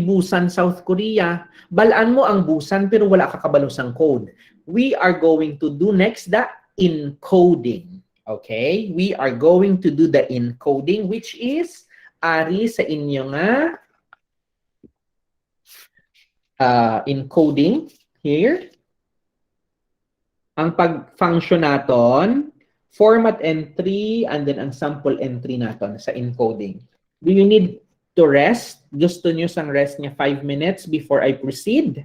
S1: Busan, South Korea? Balaan mo ang Busan pero wala ka kabalusang code. We are going to do next the encoding. Okay? We are going to do the encoding which is ari sa inyo nga encoding here. Ang pag-function naton, format entry and then ang sample entry naton sa encoding. Do you need to rest? Gusto nyo sang rest niya 5 minutes before I proceed?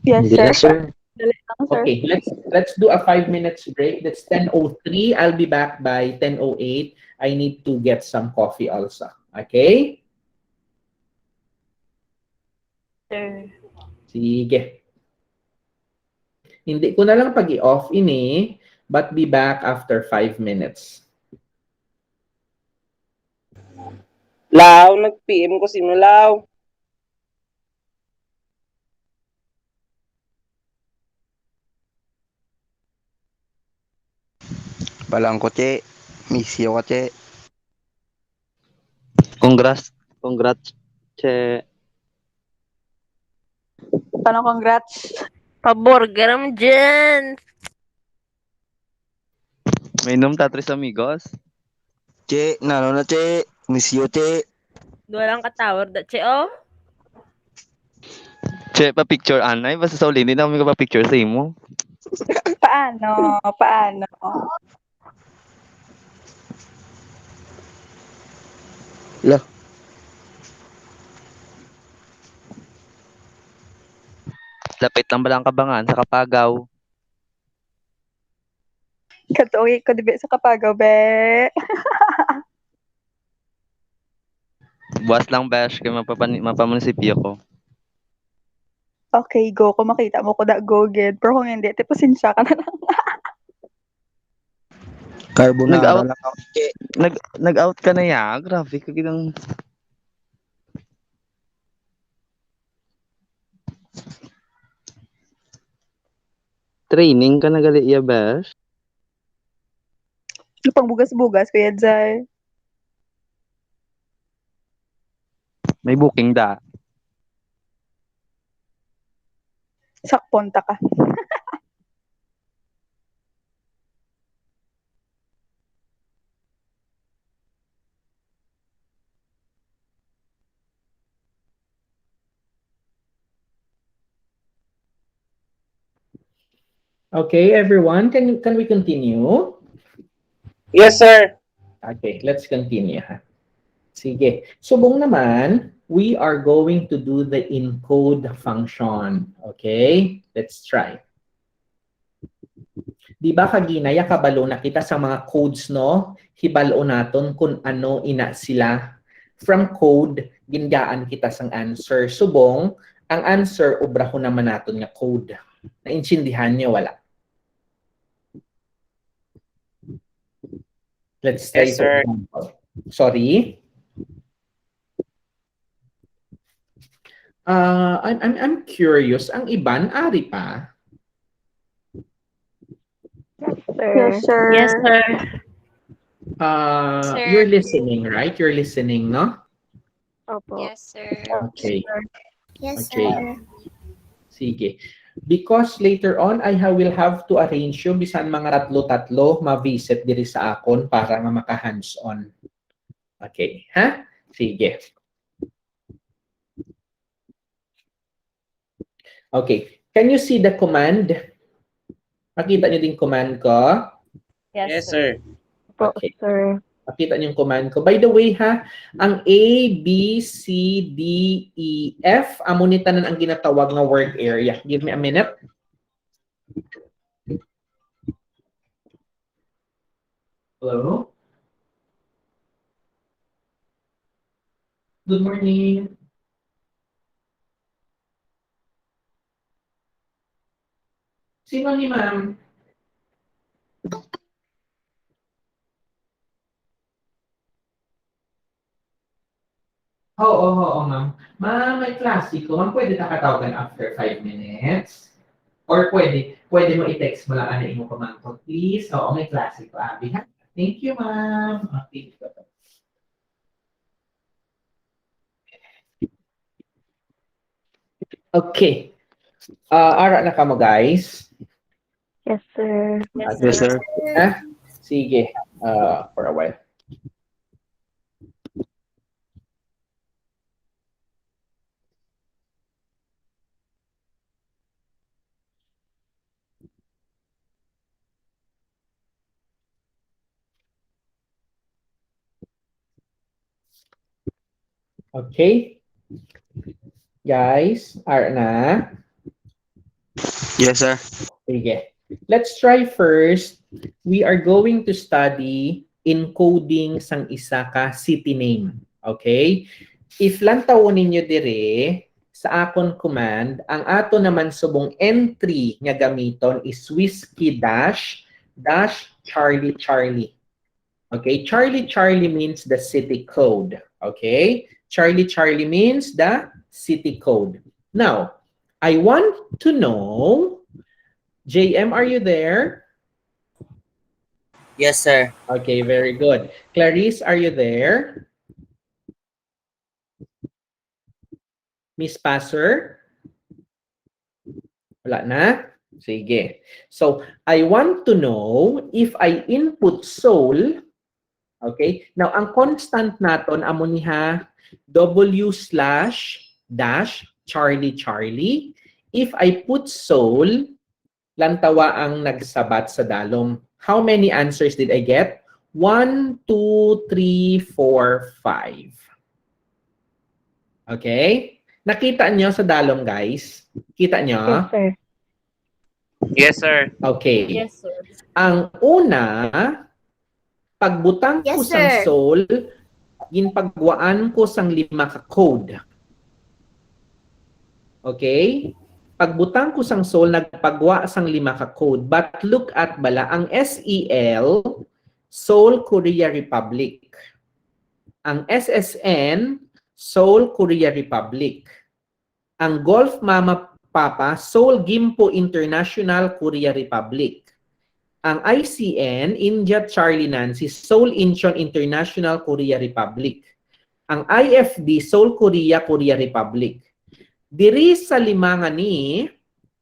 S3: Yes,
S8: Yes,
S3: sir.
S8: sir.
S1: Okay, let's do a 5 minutes break. That's 10:03. I'll be back by 10:08. I need to get some coffee also. Okay?
S6: Sir.
S1: Sige. Hindi ko na lang pag-i-off ini, but be back after 5 minutes.
S2: Lau, nag-PM ko sino, Lau.
S4: Balang ko, che. Miss you, che.
S8: Congrats, che.
S3: Paano congrats?
S6: Paburger mo dyan.
S8: May inom ta, tres amigos.
S4: Che, nano na, che. Miss you, che.
S6: Walang katawar da, che, oh.
S8: Che, pa-picture anay. Basta sa uli, hindi na kami pa-picture sa imo.
S3: Paano? Paano?
S4: Lah.
S8: Lapit lang ba lang kabangan sa Kapagaw?
S3: Katuwi ko dibe sa Kapagaw, be.
S8: Buwas lang, besh. Kaya mapamunisipyo ko.
S3: Okay, go. Kung makita mo ko da, go, get. Pero kung hindi, pasensya ka na lang.
S4: Carbonara
S8: Nag-out.
S4: lang ako, che.
S8: Nag-out ka na ya. Grabe ka ginang... Training ka na gali iya, besh.
S3: Pang bugas-bugas, Kuya Jai.
S8: May booking da.
S3: Sakponta ka.
S1: Okay, everyone, can we continue?
S2: Yes, sir.
S1: Okay, let's continue. Sige. Subong naman, we are going to do the encode function. Okay? Let's try. Di ba kaginaya kabalo na kita sa mga codes, no? Hibalo naton kung ano ina sila. From code, gingaan kita sang answer. Subong, ang answer, obrahon naman naton nga code. Naintindihan niyo? Wala. Let's try
S2: Yes,
S1: for
S2: sir.
S1: example. Sorry. I'm curious. Ang iban, ari pa?
S3: Yes, sir.
S6: Yes, sir.
S7: Sir.
S1: You're listening, right? You're listening, no?
S6: Opo.
S7: Yes, sir.
S1: Okay.
S7: Yes,
S1: Okay.
S7: sir.
S1: Sige. Because later on, will have to arrange yung bisan mga tatlo-tatlo ma-visit diri sa akon para nga maka-hands-on. Okay. Ha? Sige. Okay. Can you see the command? Makita niyo din command ko?
S2: Yes, sir.
S3: Po,
S1: Okay.
S3: sir.
S1: Makita niyo yung command ko. By the way, ha, ang A, B, C, D, E, F, amo ni tanan ang ginatawag nga word area. Give me a minute. Hello? Good morning. Sino ni ma'am? Oo, ma'am. Ma'am, may klase ko. Ma'am, pwede nakatawagan after 5 minutes? Or pwede mo i-text mo lang ano imo command ko, please. Oo, may klase ko, Abby. Ha? Thank you, ma'am. Okay. Okay. Ara na ka mo, guys.
S3: Yes, sir.
S6: Yes,
S4: Yes,
S6: sir.
S4: sir.
S1: Ha? Sige. For a while. Okay. Guys, ara na.
S4: Yes, sir.
S1: Sige. Let's try first. We are going to study encoding sang isa ka city name. Okay? If lantaw ninyo dire sa akon command, ang ato naman subong entry nga gamiton is whiskey dash Charlie Charlie. Okay? Charlie Charlie means the city code. Okay? Charlie Charlie means the city code. Now, I want to know, JM, are you there?
S10: Yes, sir.
S1: Okay, very good. Clarice, are you there? Miss Passer? Wala na? Sige. So, I want to know if I input soul, okay? Now, ang constant naton amo niha W slash dash Charlie Charlie. If I put soul, lantawa ang nagsabat sa dalom. How many answers did I get? 1, 2, 3, 4, 5. Okay? Nakita nyo sa dalom, guys? Kita nyo?
S3: Yes, sir.
S2: Yes, sir.
S1: Okay.
S6: Yes, sir.
S1: Ang una, pagbutang ko
S7: Yes,
S1: sang
S7: sir.
S1: soul, ginpagwaan ko sang 5 ka code. Okay? Pagbutang ko sang soul, nagpagwa sang 5 ka code. But look at bala, ang SEL, Seoul Korea Republic. Ang SSN, Seoul Korea Republic. Ang Golf Mama Papa, Seoul Gimpo International Korea Republic. Ang ICN, India Charlie Nancy, Seoul Incheon International Korea Republic. Ang IFD, Seoul Korea, Korea Republic. Diri sa 5 nga ni,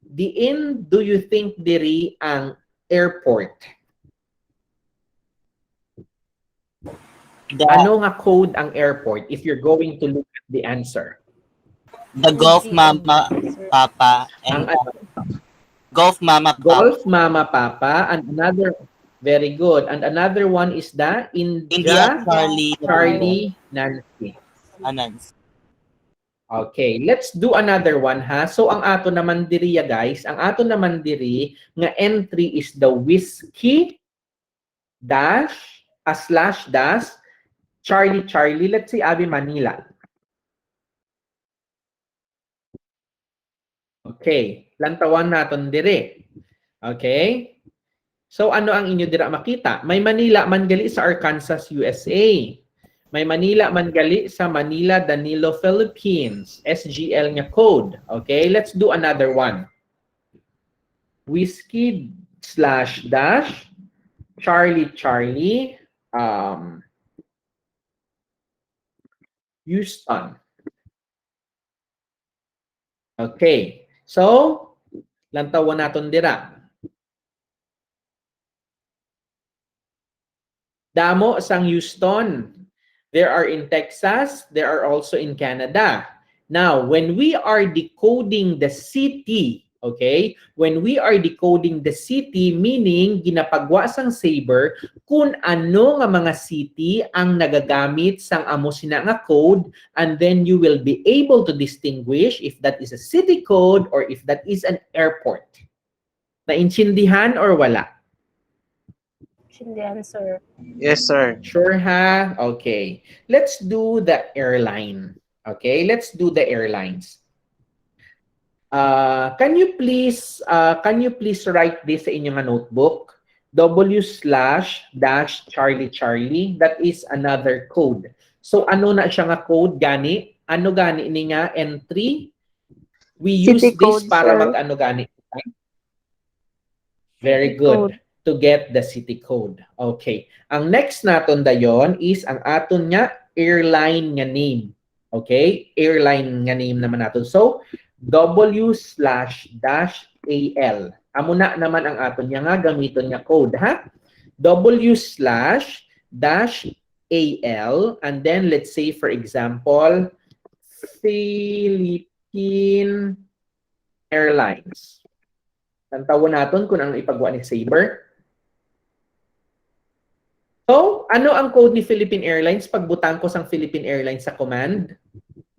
S1: diin do you think diri ang airport? Ano nga code ang airport if you're going to look at the answer?
S10: The Golf Mama Papa and Golf Mama Papa.
S1: Golf Mama Papa and another, very good. And another one is the
S10: India
S1: Charlie Nancy.
S10: Anans.
S1: Okay, let's do another one ha. So ang ato naman diri guys, ang ato naman diri nga entry is the whiskey dash slash dash Charlie Charlie. Let's say Abi Manila. Okay, Lantawan naton dire. Okay? So ano ang inyo dira makita? May Manila man gali sa Arkansas, USA. May Manila man gali sa Manila, Danilo, Philippines. SGL nga code. Okay? Let's do another one. Whiskey slash dash Charlie Charlie Houston. Okay. So, lantawan naton dira. Damo sang Houston. There are in Texas, there are also in Canada. Now, when we are decoding the city, okay? When we are decoding the city, meaning ginapagwa sang saber kung ano nga mga city ang nagagamit sang amo sina nga code, and then you will be able to distinguish if that is a city code or if that is an airport. Naintindihan or wala?
S6: Intindihan, sir.
S2: Yes, sir.
S1: Sure ha? Okay. Let's do the airline. Okay, let's do the airlines. Can you please write this sa inyong notebook? W/Charlie Charlie. That is another code. So ano na siya nga code gani? Ano gani ni nga entry? We use
S3: City
S1: this
S3: code,
S1: para
S3: sir.
S1: mag-ano gani? Very
S3: City
S1: good.
S3: code.
S1: To get the city code. Okay. Ang next naton dayon is ang aton nga airline nga name. Okay? Airline nga name naman naton. So, W/-AL. Amo na naman ang aton nga gamiton nga code, ha? W/-AL, and then let's say for example Philippine Airlines. Tantawon naton kung ang ipagwa ni Saber. So, ano ang code ni Philippine Airlines pag butang ko sang Philippine Airlines sa command?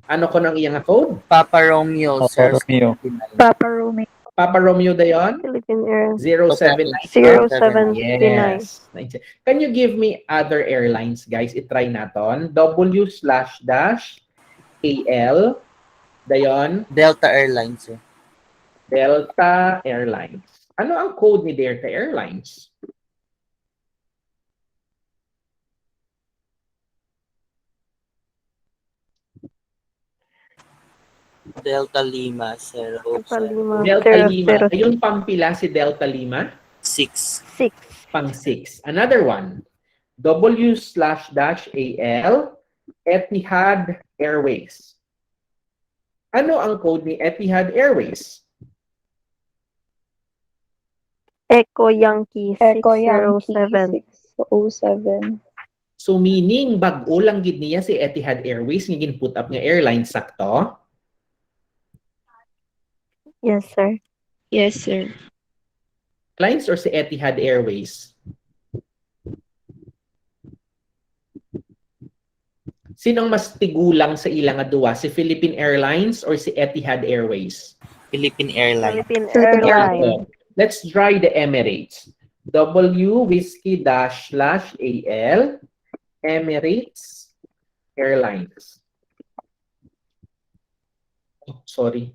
S1: Ano ko nang iyang code?
S10: Papa Romeo, sir.
S3: Papa Romeo.
S1: Papa Romeo dayon?
S6: Philippine Air.
S1: 079.
S6: 0759.
S1: Yes. Can you give me other airlines, guys? I-try naton. W/-AL. Dayon?
S10: Delta Airlines, sir.
S1: Delta Airlines. Ano ang code ni Delta Airlines?
S10: Delta Lima, sir.
S6: Delta Lima.
S1: Delta Lima.
S6: 006.
S1: Ayun pang pila si Delta Lima?
S10: 6.
S6: 6.
S1: Pang 6. Another one. W/-AL. Etihad Airways. Ano ang code ni Etihad Airways?
S6: Echo Yankee.
S3: Echo Yankee
S6: 607.
S3: 607.
S1: So meaning bag-o lang gid niya si Etihad Airways nga ginput up nga airline sakto?
S6: Yes, sir.
S7: Yes, sir.
S1: Airlines or si Etihad Airways? Sinong mas tigulang sa ilang nga duwa? Si Philippine Airlines or si Etihad Airways?
S10: Philippine Airlines.
S6: Philippine
S3: Philippine
S6: Airlines.
S1: Let's try the Emirates. W//AL Emirates Airlines. Oh, sorry.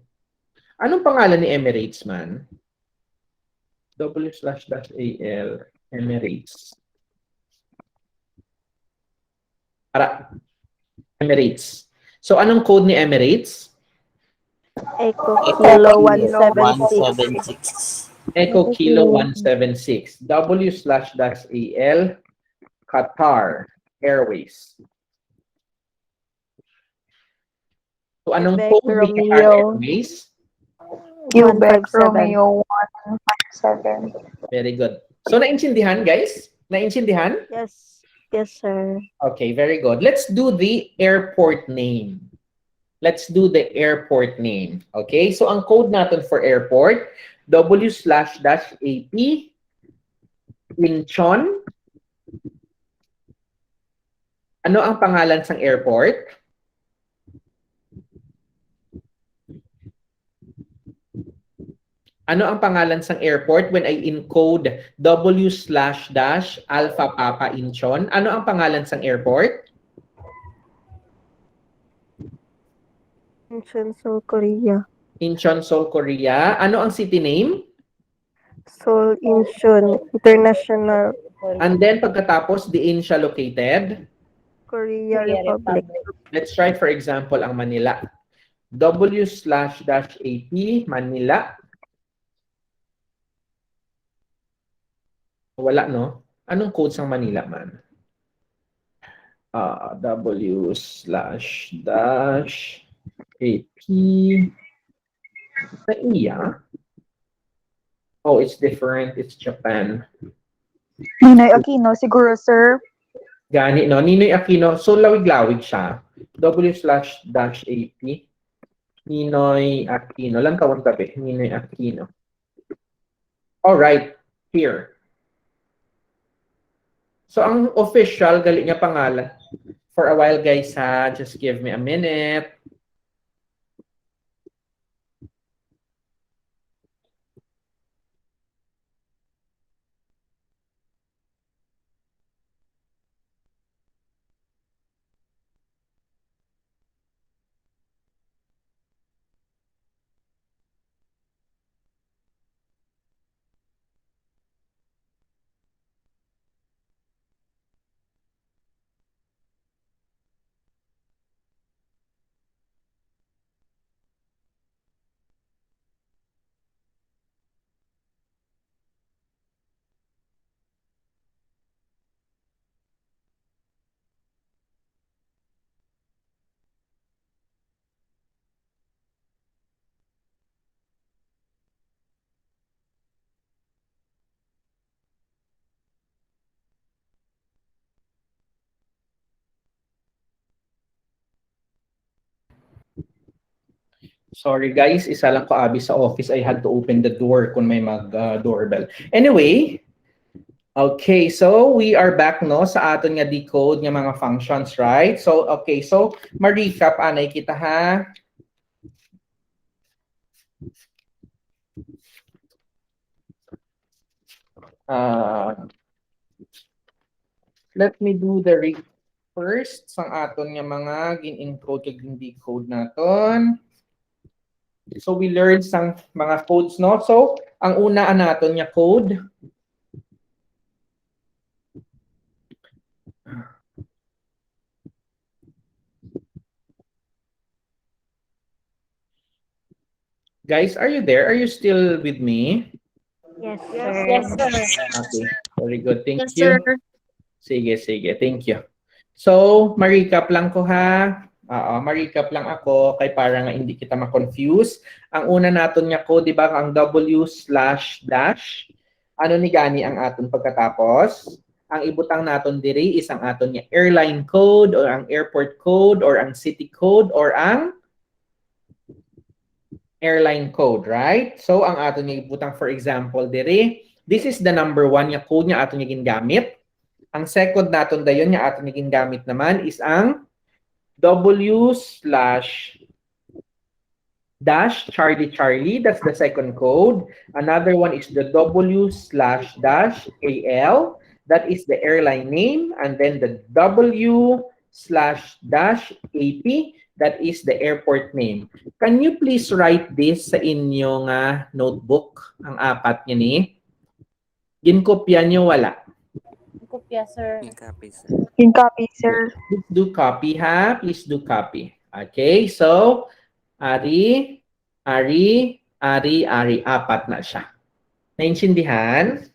S1: Anong pangalan ni Emirates, man? W//AL Emirates. Emirates. So anong code ni Emirates?
S6: Echo Kilo
S10: 176.
S6: 176.
S1: Echo Kilo 176. W//AL Qatar Airways. So anong
S6: Quebec
S1: code ni Qatar
S6: Romeo.
S1: Airways?
S3: Quebec
S6: 157.
S3: Romeo 157.
S1: Very good. So naintindihan, guys? Naintindihan?
S6: Yes. Yes, sir.
S1: Okay, very good. Let's do the airport name. Let's do the airport name. Okay, so ang code natin for airport, W/-AP Incheon. Ano ang pangalan sang airport? Ano ang pangalan sang airport when I encode W/-Alpha Papa Incheon? Ano ang pangalan sang airport?
S6: Incheon, South Korea.
S1: Incheon, Seoul, Korea. Ano ang city name?
S6: Seoul Incheon International
S1: And then pagkatapos, diin siya located.
S6: Korea Republic.
S1: Let's try for example ang Manila. W/-AP Manila. Wala, no? Anong code sa Manila man? W/-AP. Sa iya. Oh, it's different. It's Japan.
S3: Ninoy Aquino, siguro, sir.
S1: Gani, no? Ninoy Aquino. So, lawig-lawig siya. W/-AP. Ninoy Aquino. Lang kawang tabi. Ninoy Aquino. Alright. Here. So, ang official, gali niya pangalan. For a while, guys, ha? Just give me a minute. Sorry guys, isa lang ko abi sa office. I had to open the door kung may mag-doorbell. Anyway, okay, so we are back no sa aton nga decode nga mga functions, right? So, okay, so ma-recap anay kita ha. Let me do the first sang aton nga mga gin-encode kag gin-decode naton. So we learned sang mga codes no. So ang una naton nga code Guys, are you there? Are you still with me?
S6: Yes, sir.
S7: Yes, sir.
S1: Okay, very good. Thank
S7: Yes,
S1: you.
S7: sir.
S1: Sige, sige. Thank you. So, ma-recap lang ko ha. Ma-recap lang ako kay para nga hindi kita ma-confuse. Ang una naton nga code, di ba, ang W/dash. Ano ni gani ang aton pagkatapos? Ang ibutang naton diri is ang aton nga airline code or ang airport code or ang city code or ang airline code, right? So, ang aton nga ibutang for example diri, this is the number 1 nga code nga aton nga gingamit. Ang second naton dayon nga aton nga gingamit naman is ang W/Charlie. That's the second code. Another one is the W/-AL. That is the airline name. And then the W/-AP. That is the airport name. Can you please write this sa inyong notebook? Ang apat niya ni. Ginkopya nyo, wala.
S7: Kopya, sir.
S8: Copy, sir.
S3: In copy, sir.
S1: Please do copy, ha? Please do copy. Okay, so, Ari. Apat na siya. Naintindihan?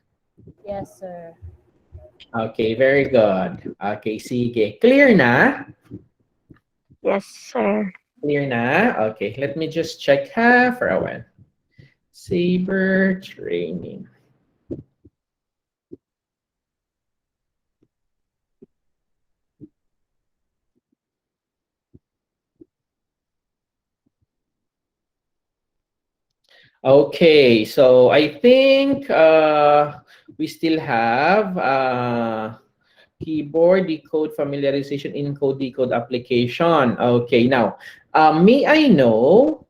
S7: Yes, sir.
S1: Okay, very good. Okay, sige. Clear na?
S6: Yes, sir.
S1: Clear na? Okay, let me just check ha for a while. Saber training. Okay, so I think we still have keyboard decode familiarization encode decode application. Okay, now may I know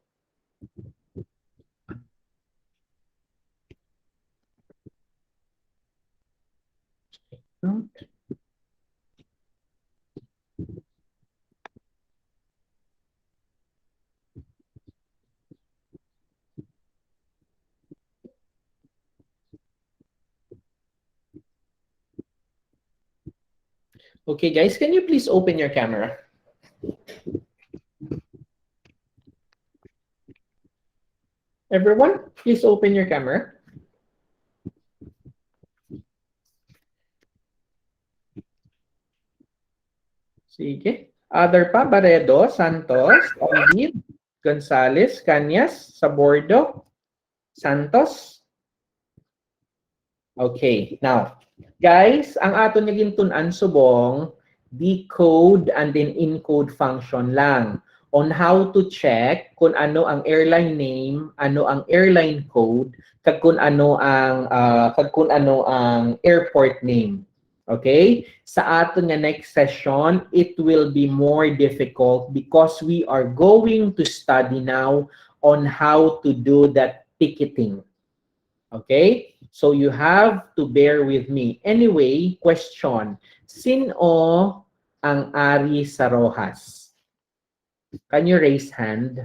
S1: Okay, guys, can you please open your camera? Everyone, please open your camera. Sige. Other pa, Baredo, Santos, Alvid, Gonzales, Cañas, Sabordo, Santos. Okay, now, guys, ang ato naging tunan subong, decode and then encode function lang on how to check kung ano ang airline name, ano ang airline code, kag kung ano ang airport name. Okay? Sa ato nga next session, it will be more difficult because we are going to study now on how to do that ticketing. Okay? So you have to bear with me. Anyway, question. Sino ang ari sa Rojas? Can you raise hand?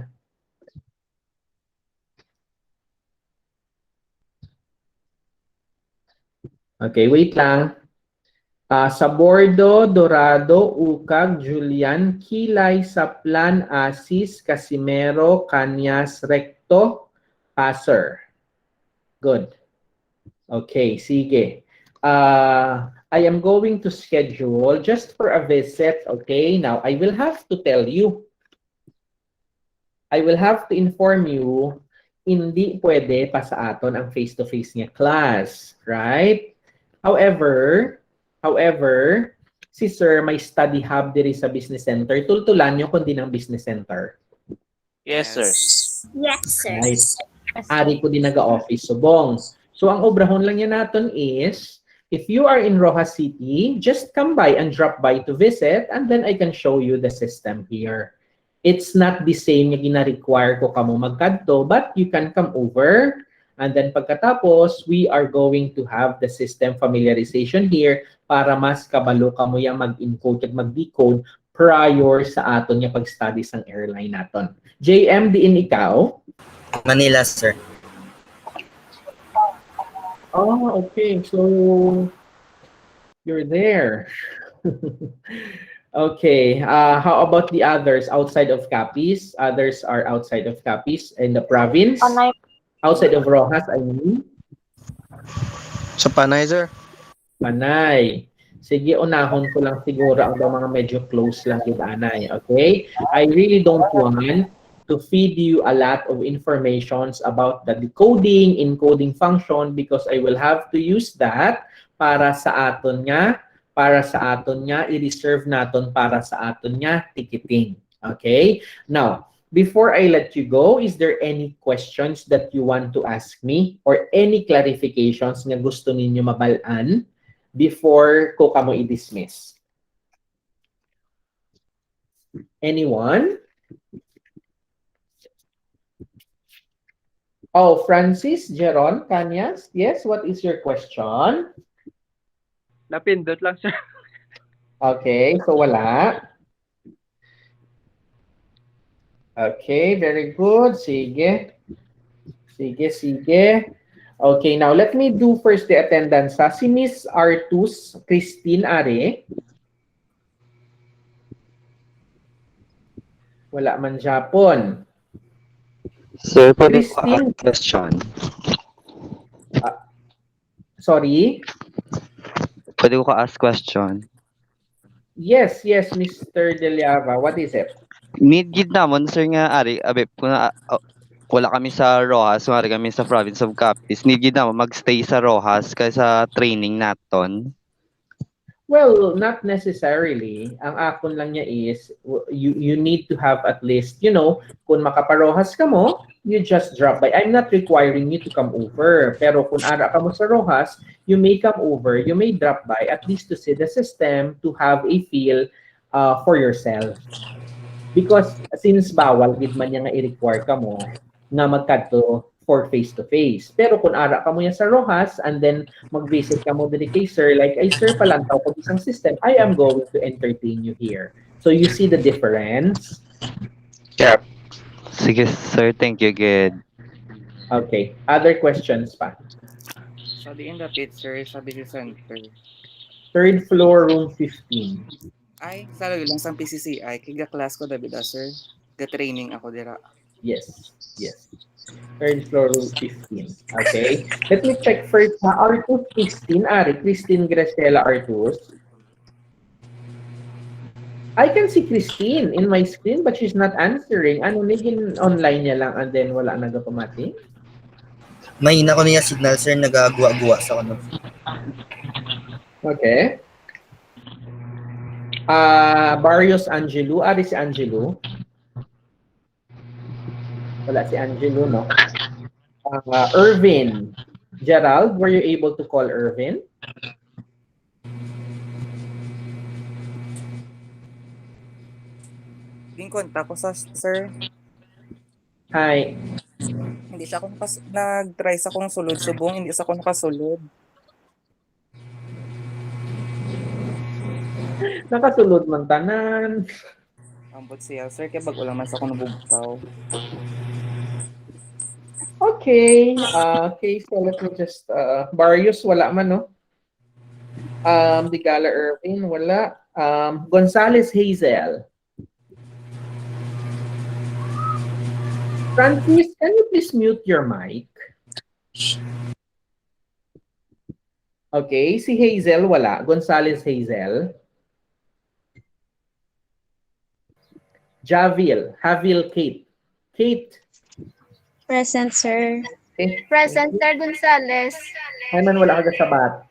S1: Okay, wait lang. Sabordo, Dorado, Ukag, Julian, Kilay, Saplan, Asis, Casimero, Cañas, Recto, Passer. Good. Okay, sige. I am going to schedule just for a visit, okay? Now, I will have to tell you. I will have to inform you, hindi pwede pa sa aton ang face-to-face niya class, right? However, si Sir may study hub diri sa business center. Tultulan nyo kundi ng business center.
S2: Yes, sir.
S9: Yes, sir.
S1: Right. Ari ko din naga-office subong. So ang obrahon lang yan natin is, if you are in Rojas City, just come by and drop by to visit and then I can show you the system here. It's not the same nga gina-require ko kamo magkadto, but you can come over and then pagkatapos, we are going to have the system familiarization here para mas kabalo kamo yang mag-encode at mag-decode prior sa aton nga pag-study sang airline naton. JM, diin ikaw?
S10: Manila, sir.
S1: Oh, okay. So, you're there. Okay. How about the others outside of Capiz? Others are outside of Capiz in the province? Outside of Rojas, I mean?
S4: Sa Panay, sir.
S1: Panay. Sige, unahon ko lang siguro ang mga medyo close lang with Anay. Okay? I really don't want to feed you a lot of informations about the decoding, encoding function because I will have to use that para sa aton nga, i-reserve naton para sa aton nga ticketing. Okay? Now, before I let you go, is there any questions that you want to ask me or any clarifications nga gusto ninyo mabalaan before ko kamo i-dismiss? Anyone? Oh, Francis, Jeron, Cañas. Yes, what is your question?
S11: Napindot lang, sir.
S1: Okay, so wala. Okay, very good. Sige. Sige. Okay, now let me do first the attendance. Si Miss Artus Christine Are. Wala man Japon.
S8: Sir, pwede ko
S1: Christine.
S8: ask question.
S1: Sorry?
S8: Pwede ko ask question.
S1: Yes, Mr. Deliava. What is it?
S8: Need gid namon, sir, nga ari, abe, kung wala kami sa Rojas, wala kami sa province of Capiz, need gid namon magstay sa Rojas kaysa training naton.
S1: Well, not necessarily. Ang akon lang niya is, you need to have at least, kung makaparohas ka mo, you just drop by. I'm not requiring you to come over. Pero kung ara ka mo sa Rojas, you may come over, you may drop by at least to see the system, to have a feel for yourself. Because since bawal, gid man niya nga i-require ka mo nga magkadto for face-to-face. Pero kung ara ka mo yan sa Rojas and then mag-visit ka mo dito kay sir, like, ay sir, palantaw ko isang system, I am going to entertain you here. So you see the difference?
S8: Yep. Sige, sir. Thank you, good.
S1: Okay. Other questions pa?
S11: Sa diin dapit, sir, sa business center.
S1: Third floor, room 15.
S12: Ay, salo lang sa PCCI. Kiga class ko, David, sir. Ga-training ako dira.
S1: Yes, yes. Third floor, room 15. Okay. Let me check first. Artus Christine, Christine Graciela Artus. I can see Christine in my screen, but she's not answering. Ano, naging online niya lang and then wala nagapamati?
S13: May ina ko niya signal, sir, nagagawa-gawa sa ano.
S1: Okay. Barrios Angelo. Si Angelo. Wala si Angelo, no? Irvin. Gerald, were you able to call Irvin?
S12: Yung kontak ko sa sir.
S1: Hi.
S12: Hindi siya ako nag-try sa kong sulod subong, hindi sa ako nakasulod.
S1: Nakasulod man tanan.
S12: Ambot siya, sir, kaya bago lang man sa ako nabubutaw.
S1: Okay. Okay, so let me just Barrios wala man, no? Digala Irvin wala. Gonzales Hazel. Francis, can you please mute your mic? Okay, si Hazel wala. Gonzales Hazel. Havil Kate. Kate.
S14: Present, sir.
S1: Okay.
S14: Present, Sir Gonzales.
S1: Ay man wala ka sabat.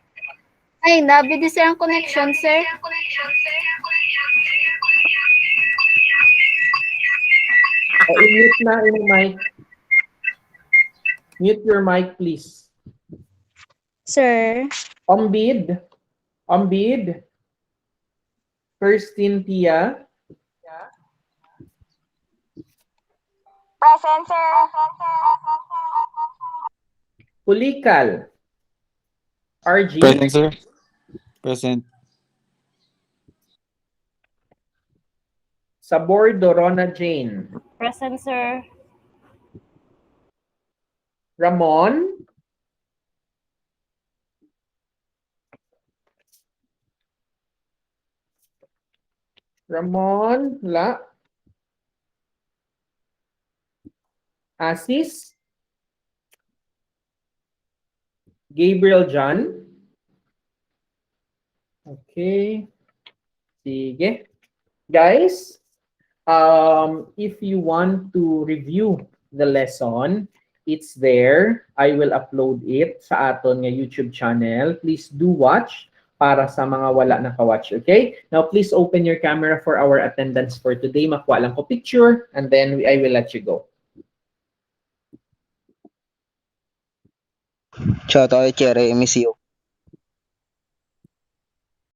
S14: Ay, nabidi sir ang connection, sir.
S1: I-mute na yung mic. Mute your mic, please.
S14: Sir.
S1: Ombid. Kirsten Tia.
S14: Present, sir.
S1: Pulikal. RG.
S15: Present, sir. Present.
S1: Sabor Dorona Jane.
S7: Present, sir.
S1: Ramon. La. Asis. Gabriel John. Okay. Sige. Guys, if you want to review the lesson, it's there. I will upload it sa aton nga YouTube channel. Please do watch para sa mga wala naka-watch, okay? Now, please open your camera for our attendance for today. Makuha lang ko picture and then I will let you go.
S4: Ciao, Cherry, miss you.